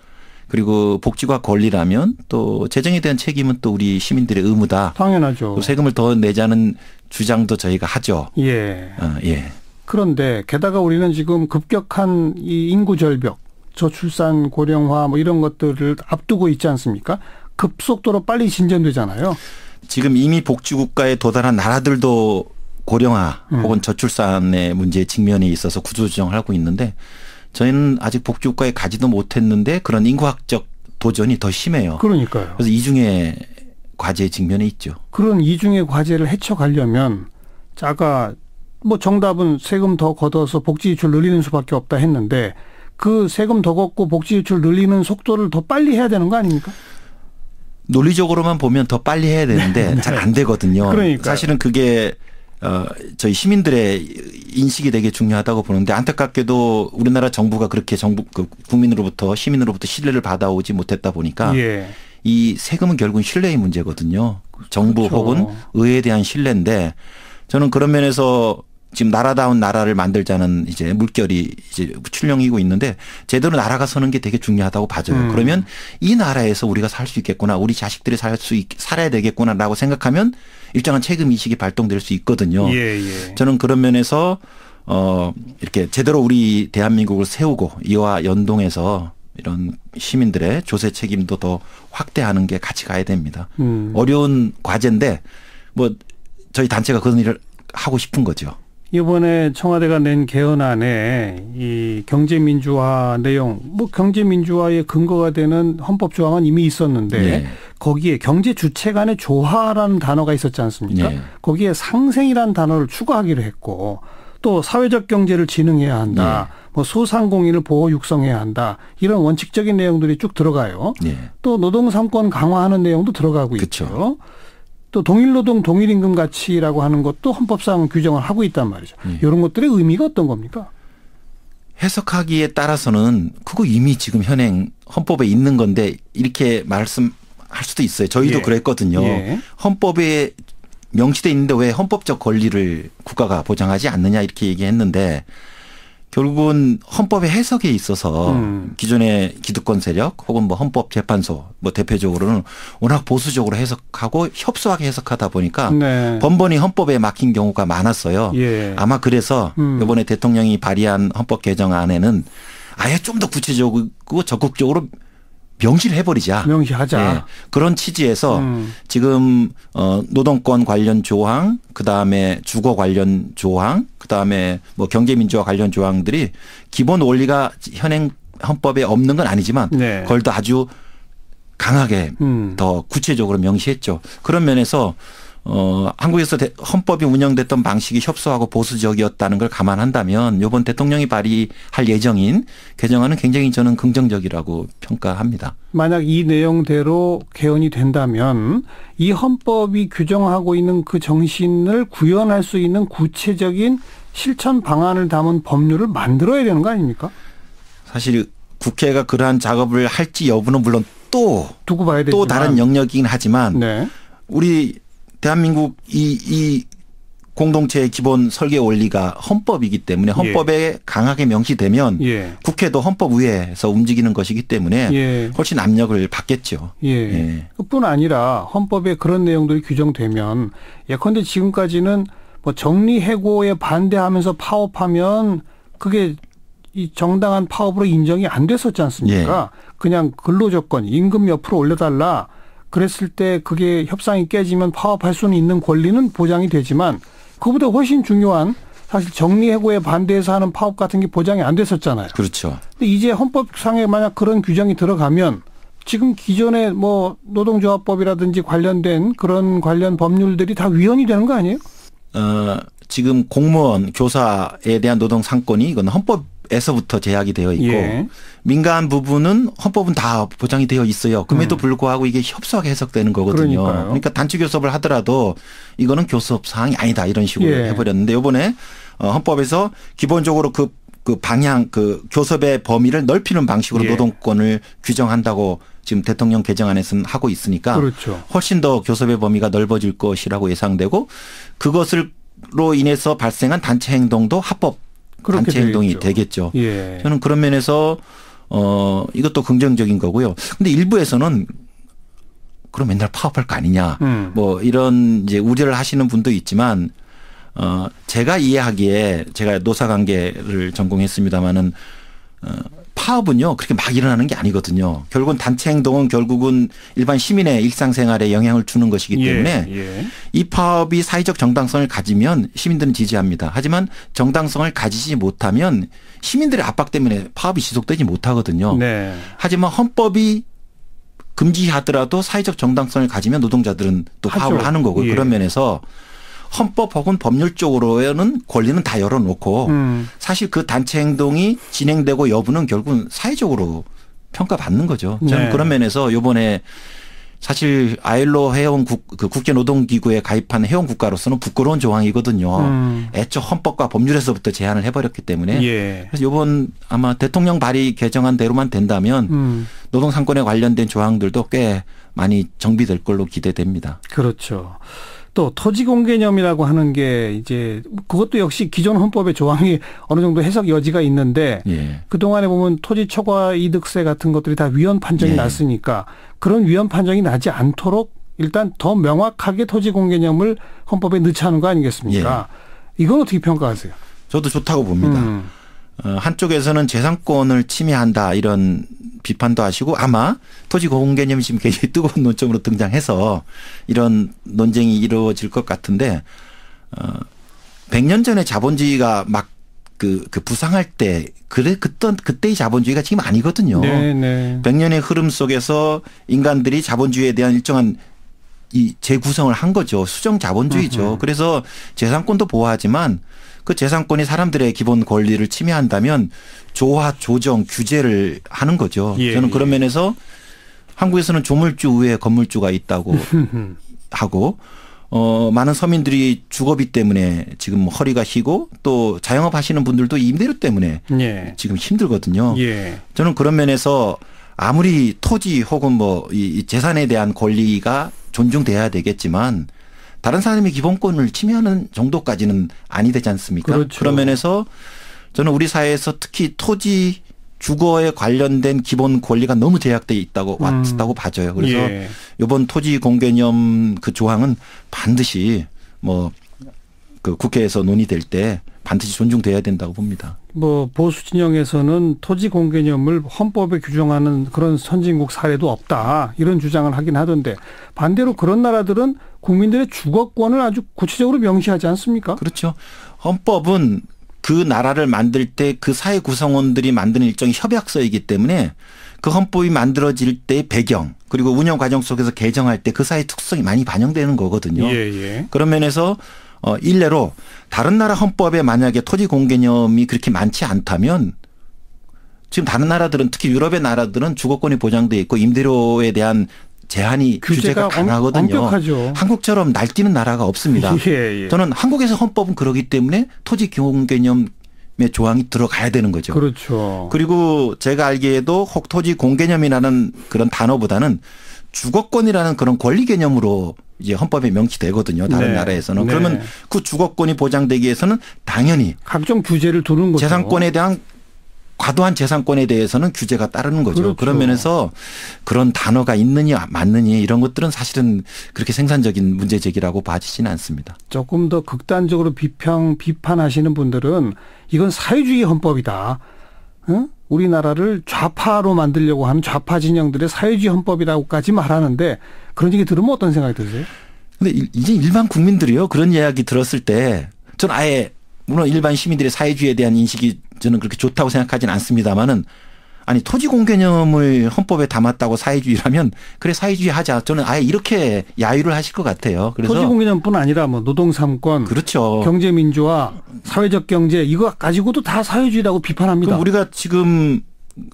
그리고 복지가 권리라면 또 재정에 대한 책임은 또 우리 시민들의 의무다. 당연하죠. 또 세금을 더 내자는 주장도 저희가 하죠. 예. 예. 그런데 게다가 우리는 지금 급격한 이 인구 절벽, 저출산 고령화 뭐 이런 것들을 앞두고 있지 않습니까? 급속도로 빨리 진전되잖아요. 지금 이미 복지국가에 도달한 나라들도 고령화 혹은 저출산의 문제에 직면해 있어서 구조조정을 하고 있는데 저희는 아직 복지국가에 가지도 못했는데 그런 인구학적 도전이 더 심해요. 그러니까요. 그래서 이중의 과제에 직면해 있죠. 그런 이중의 과제를 헤쳐가려면 아까 뭐 정답은 세금 더 걷어서 복지 지출 늘리는 수밖에 없다 했는데 그 세금 더 걷고 복지 지출 늘리는 속도를 더 빨리 해야 되는 거 아닙니까? 논리적으로만 보면 더 빨리 해야 되는데 네. 잘 안 되거든요. 그러니까요. 사실은 그게 저희 시민들의 인식이 되게 중요하다고 보는데 안타깝게도 우리나라 정부가 그렇게 국민으로부터 시민으로부터 신뢰를 받아오지 못했다 보니까 예. 이 세금은 결국은 신뢰의 문제거든요. 정부 그렇죠. 혹은 의회에 대한 신뢰인데 저는 그런 면에서 지금 나라다운 나라를 만들자는 이제 물결이 이제 출렁이고 있는데 제대로 나라가 서는 게 되게 중요하다고 봐져요. 그러면 이 나라에서 우리가 살 수 있겠구나, 우리 자식들이 살아야 되겠구나라고 생각하면 일정한 책임 인식이 발동될 수 있거든요. 예, 예. 저는 그런 면에서 이렇게 제대로 우리 대한민국을 세우고 이와 연동해서 이런 시민들의 조세 책임도 더 확대하는 게 같이 가야 됩니다. 어려운 과제인데 뭐 저희 단체가 그런 일을 하고 싶은 거죠. 이번에 청와대가 낸 개헌안에 이 경제민주화 내용, 뭐 경제민주화의 근거가 되는 헌법 조항은 이미 있었는데 네. 거기에 경제 주체 간의 조화라는 단어가 있었지 않습니까? 네. 거기에 상생이라는 단어를 추가하기로 했고 또 사회적 경제를 진흥해야 한다. 네. 뭐 소상공인을 보호 육성해야 한다. 이런 원칙적인 내용들이 쭉 들어가요. 네. 또 노동 3권 강화하는 내용도 들어가고 그쵸. 있죠. 또 동일노동 동일임금 가치라고 하는 것도 헌법상 규정을 하고 있단 말이죠. 이런 것들의 의미가 어떤 겁니까? 해석하기에 따라서는 그거 이미 지금 현행 헌법에 있는 건데 이렇게 말씀할 수도 있어요. 저희도 예. 그랬거든요. 예. 헌법에 명시돼 있는데 왜 헌법적 권리를 국가가 보장하지 않느냐 이렇게 얘기했는데 결국은 헌법의 해석에 있어서 기존의 기득권 세력 혹은 뭐 헌법재판소 뭐 대표적으로는 워낙 보수적으로 해석하고 협소하게 해석하다 보니까 네. 번번이 헌법에 막힌 경우가 많았어요. 예. 아마 그래서 이번에 대통령이 발의한 헌법 개정안에는 아예 좀 더 구체적이고 적극적으로 명시를 해버리자. 명시하자. 예. 그런 취지에서 지금 노동권 관련 조항, 그다음에 주거 관련 조항, 그다음에 뭐 경제민주화 관련 조항들이 기본 원리가 현행 헌법에 없는 건 아니지만 네. 그걸 더 아주 강하게 더 구체적으로 명시했죠. 그런 면에서 한국에서 헌법이 운영됐던 방식이 협소하고 보수적이었다는 걸 감안한다면 이번 대통령이 발의할 예정인 개정안은 굉장히 저는 긍정적이라고 평가합니다. 만약 이 내용대로 개헌이 된다면 이 헌법이 규정하고 있는 그 정신을 구현할 수 있는 구체적인 실천 방안을 담은 법률을 만들어야 되는 거 아닙니까? 사실 국회가 그러한 작업을 할지 여부는 물론 또 두고 봐야 되지만 또 다른 영역이긴 하지만 네. 우리 대한민국 이 공동체의 기본 설계 원리가 헌법이기 때문에 헌법에 강하게 명시되면 예. 국회도 헌법위에서 움직이는 것이기 때문에 예. 훨씬 압력을 받겠죠. 예. 예. 그뿐 아니라 헌법에 그런 내용들이 규정되면 예컨대 지금까지는 뭐 정리해고에 반대하면서 파업하면 그게 이 정당한 파업으로 인정이 안 됐었지 않습니까? 그냥 근로조건, 임금 몇 프로 올려달라. 그랬을 때 그게 협상이 깨지면 파업할 수는 있는 권리는 보장이 되지만 그보다 훨씬 중요한 사실 정리해고에 반대해서 하는 파업 같은 게 보장이 안 됐었잖아요. 그렇죠. 근데 이제 헌법상에 만약 그런 규정이 들어가면 지금 기존의 뭐 노동조합법이라든지 관련된 그런 관련 법률들이 다 위헌이 되는 거 아니에요? 지금 공무원, 교사에 대한 노동 상권이 이건 헌법에서부터 제약이 되어 있고 예. 민간 부분은 헌법은 다 보장이 되어 있어요. 그럼에도 불구하고 이게 협소하게 해석되는 거거든요. 그러니까요. 그러니까 단체 교섭을 하더라도 이거는 교섭 사항이 아니다 이런 식으로 예. 해버렸는데 이번에 헌법에서 기본적으로 그 방향, 그 교섭의 범위를 넓히는 방식으로 예. 노동권을 규정한다고 지금 대통령 개정안에서는 하고 있으니까 그렇죠. 훨씬 더 교섭의 범위가 넓어질 것이라고 예상되고 그것으로 인해서 발생한 단체 행동도 합법 단체 행동이 되겠죠. 되겠죠. 예. 저는 그런 면에서 이것도 긍정적인 거고요. 근데 일부에서는 그럼 맨날 파업할 거 아니냐. 뭐 이런 이제 우려를 하시는 분도 있지만 제가 이해하기에 제가 노사관계를 전공했습니다마는 파업은요 그렇게 막 일어나는 게 아니거든요. 결국은 단체 행동은 결국은 일반 시민의 일상생활에 영향을 주는 것이기 때문에 예. 이 파업이 사회적 정당성을 가지면 시민들은 지지합니다. 하지만 정당성을 가지지 못하면 시민들의 압박 때문에 파업이 지속되지 못하거든요. 네. 하지만 헌법이 금지하더라도 사회적 정당성을 가지면 노동자들은 또 파업을 하죠. 하는 거고 예. 그런 면에서 헌법 혹은 법률적으로는 권리는 다 열어놓고 사실 그 단체 행동이 진행되고 여부는 결국은 사회적으로 평가받는 거죠. 저는 네. 그런 면에서 이번에 사실 아일로 회원 그 국제노동기구에 가입한 회원 국가로서는 부끄러운 조항이거든요. 애초 헌법과 법률에서부터 제한을 해버렸기 때문에 예. 그래서 이번 아마 대통령 발의 개정안대로만 된다면 노동상권에 관련된 조항들도 꽤 많이 정비될 걸로 기대됩니다. 그렇죠. 또 토지공개념이라고 하는 게 이제 그것도 역시 기존 헌법의 조항이 어느 정도 해석 여지가 있는데 예. 그동안에 보면 토지 초과 이득세 같은 것들이 다 위헌 판정이 예. 났으니까 그런 위헌 판정이 나지 않도록 일단 더 명확하게 토지공개념을 헌법에 넣자는 거 아니겠습니까? 이건 어떻게 평가하세요? 저도 좋다고 봅니다. 한쪽에서는 재산권을 침해한다 이런 비판도 하시고 아마 토지 공개념이 지금 굉장히 뜨거운 논점으로 등장해서 이런 논쟁이 이루어질 것 같은데 100년 전에 자본주의가 막 그 부상할 때 그때의 자본주의가 지금 아니거든요. 네네. 100년의 흐름 속에서 인간들이 자본주의에 대한 일정한 이 재구성을 한 거죠. 수정 자본주의죠. 그래서 재산권도 보호하지만 그 재산권이 사람들의 기본 권리를 침해한다면 조화, 조정, 규제를 하는 거죠. 예, 저는 그런 면에서 한국에서는 조물주 위에 건물주가 있다고 하고 많은 서민들이 주거비 때문에 지금 허리가 휘고 또 자영업 하시는 분들도 임대료 때문에 예. 지금 힘들거든요. 예. 저는 그런 면에서 아무리 토지 혹은 뭐 이 재산에 대한 권리가 존중돼야 되겠지만 다른 사람의 기본권을 침해하는 정도까지는 아니 되지 않습니까? 그렇죠. 그런 면에서 저는 우리 사회에서 특히 토지 주거에 관련된 기본 권리가 너무 제약돼 있다고 왔다고 봐져요. 그래서 예. 이번 토지 공개념 그 조항은 반드시 뭐 그 국회에서 논의될 때 반드시 존중돼야 된다고 봅니다. 뭐 보수 진영에서는 토지 공개념을 헌법에 규정하는 그런 선진국 사례도 없다 이런 주장을 하긴 하던데 반대로 그런 나라들은 국민들의 주거권을 아주 구체적으로 명시하지 않습니까? 그렇죠. 헌법은 그 나라를 만들 때 그 사회 구성원들이 만드는 일종의 협약서이기 때문에 그 헌법이 만들어질 때의 배경 그리고 운영 과정 속에서 개정할 때 그 사회 특성이 많이 반영되는 거거든요. 예. 그런 면에서 일례로 다른 나라 헌법에 만약에 토지 공개념이 그렇게 많지 않다면 지금 다른 나라들은 특히 유럽의 나라들은 주거권이 보장돼 있고 임대료에 대한 제한이 규제가 강하거든요. 엄격하죠. 한국처럼 날뛰는 나라가 없습니다. 예. 저는 한국에서 헌법은 그러기 때문에 토지 공개념의 조항이 들어가야 되는 거죠. 그렇죠. 그리고 제가 알기에도 혹 토지 공개념이라는 그런 단어보다는 주거권이라는 그런 권리 개념으로 이제 헌법에 명시되거든요. 다른 네. 나라에서는. 네. 그러면 그 주거권이 보장되기 위해서는 당연히 각종 규제를 두는 거죠. 재산권에 대한 과도한 재산권에 대해서는 규제가 따르는 거죠. 그렇죠. 그런 면에서 그런 단어가 있느냐 맞느냐 이런 것들은 사실은 그렇게 생산적인 문제 제기라고 봐지지는 않습니다. 조금 더 극단적으로 비판하시는 분들은 이건 사회주의 헌법이다. 응? 우리나라를 좌파로 만들려고 하는 좌파 진영들의 사회주의 헌법이라고까지 말하는데 그런 얘기 들으면 어떤 생각이 드세요? 근데 이제 일반 국민들이요. 그런 이야기 들었을 때 전 아예 물론 일반 시민들의 사회주의에 대한 인식이 저는 그렇게 좋다고 생각하진 않습니다만은 아니 토지 공개념을 헌법에 담았다고 사회주의라면 그래 사회주의 하자. 저는 아예 이렇게 야유를 하실 것 같아요. 그래서 토지 공개념뿐 아니라 뭐 노동 3권, 그렇죠. 경제 민주화, 사회적 경제 이거 가지고도 다 사회주의라고 비판합니다. 그럼 우리가 지금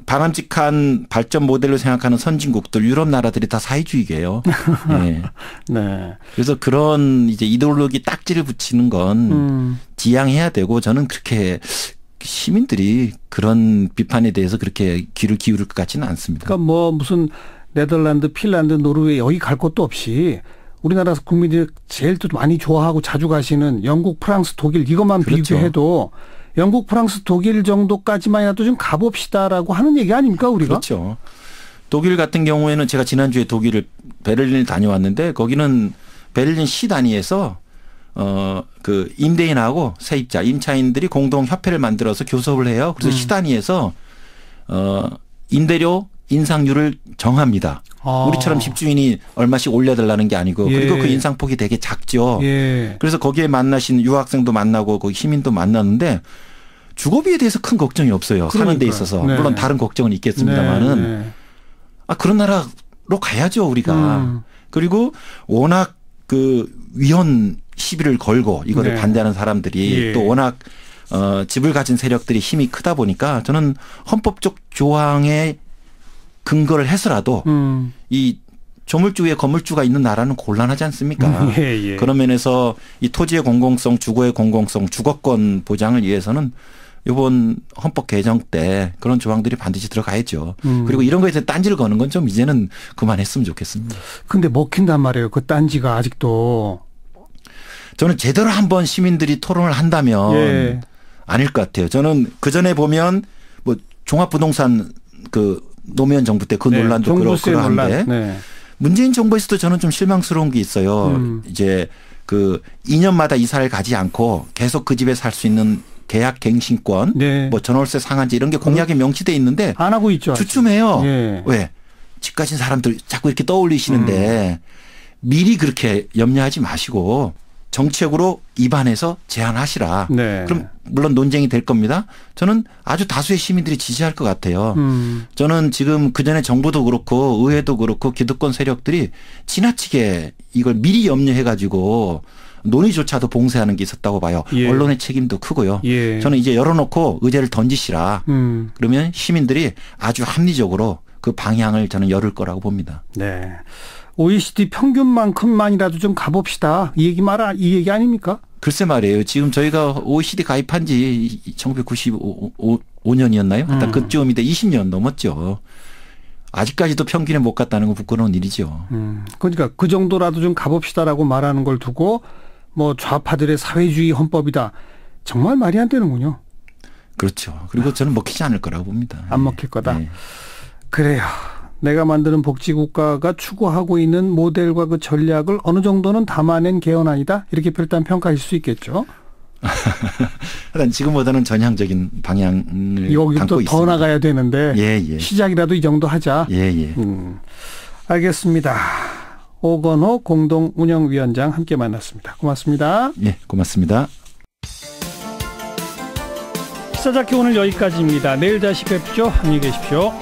바람직한 발전 모델로 생각하는 선진국들 유럽 나라들이 다 사회주의예요. 네. 네. 그래서 그런 이제 이데올로기 딱지를 붙이는 건 지양해야 되고 저는 그렇게 시민들이 그런 비판에 대해서 그렇게 귀를 기울일 것 같지는 않습니다. 그러니까 뭐 무슨 네덜란드, 핀란드, 노르웨이 여기 갈 것도 없이 우리나라 국민들이 제일 또 많이 좋아하고 자주 가시는 영국, 프랑스, 독일 이것만 그렇죠. 비교해도 영국, 프랑스, 독일 정도까지만이라도 좀 가봅시다라고 하는 얘기 아닙니까 우리가? 그렇죠. 독일 같은 경우에는 제가 지난주에 독일을 베를린을 다녀왔는데 거기는 베를린 시 단위에서 그 임대인하고 세입자, 임차인들이 공동 협회를 만들어서 교섭을 해요. 그래서 시 단위에서 임대료 인상률을 정합니다. 우리처럼 집주인이 얼마씩 올려달라는 게 아니고 그리고 그 인상폭이 되게 작죠. 그래서 거기에 만나신 유학생도 만나고 거기 시민도 만났는데 주거비에 대해서 큰 걱정이 없어요. 그러니까요. 사는 데 있어서. 네. 물론 다른 걱정은 있겠습니다만은 그런 나라로 가야죠 우리가. 그리고 워낙 그 위헌 시비를 걸고 이거를 반대하는 사람들이 또 워낙 집을 가진 세력들이 힘이 크다 보니까 저는 헌법적 조항에 근거를 해서라도 이 조물주 위에 건물주가 있는 나라는 곤란하지 않습니까? 그런 면에서 이 토지의 공공성, 주거의 공공성, 주거권 보장을 위해서는 이번 헌법 개정 때 그런 조항들이 반드시 들어가야죠. 그리고 이런 거에 대해서 딴지를 거는 건 좀 이제는 그만했으면 좋겠습니다. 근데 먹힌단 말이에요. 그 딴지가 아직도. 저는 제대로 한번 시민들이 토론을 한다면 아닐 것 같아요. 저는 그전에 보면 뭐 종합부동산 그 노무현 정부 때 그 논란도 그러한데 문재인 정부에서도 저는 좀 실망스러운 게 있어요. 이제 그 2년마다 이사를 가지 않고 계속 그 집에 살 수 있는 계약 갱신권, 뭐 전월세 상한제 이런 게 공약에 명시돼 있는데 안 하고 있죠. 주춤해요. 왜? 집 가진 사람들 자꾸 이렇게 떠올리시는데 미리 그렇게 염려하지 마시고 정책으로 입안해서 제안하시라. 그럼 물론 논쟁이 될 겁니다. 저는 아주 다수의 시민들이 지지할 것 같아요. 저는 지금 그전에 정부도 그렇고 의회도 그렇고 기득권 세력들이 지나치게 이걸 미리 염려해 가지고 논의조차도 봉쇄하는 게 있었다고 봐요. 언론의 책임도 크고요. 저는 이제 열어놓고 의제를 던지시라. 그러면 시민들이 아주 합리적으로 그 방향을 저는 열을 거라고 봅니다. 네. OECD 평균만큼만이라도 좀 가봅시다. 이 얘기 아닙니까? 글쎄 말이에요. 지금 저희가 OECD 가입한 지 1995년이었나요? 하여튼 그쯤인데 20년 넘었죠. 아직까지도 평균에 못 갔다는 건 부끄러운 일이죠. 그러니까 그 정도라도 좀 가봅시다라고 말하는 걸 두고 뭐 좌파들의 사회주의 헌법이다. 정말 말이 안 되는군요. 그렇죠. 그리고 저는 먹히지 않을 거라고 봅니다. 안 먹힐 거다. 그래요. 내가 만드는 복지국가가 추구하고 있는 모델과 그 전략을 어느 정도는 담아낸 개헌안이다. 이렇게 일단 평가할 수 있겠죠. 일단 지금보다는 전향적인 방향을 담고 있습니다. 더 나가야 되는데 시작이라도 이 정도 하자. 알겠습니다. 오건호 공동운영위원장 함께 만났습니다. 고맙습니다. 고맙습니다. 시사자키 오늘 여기까지입니다. 내일 다시 뵙죠. 안녕히 계십시오.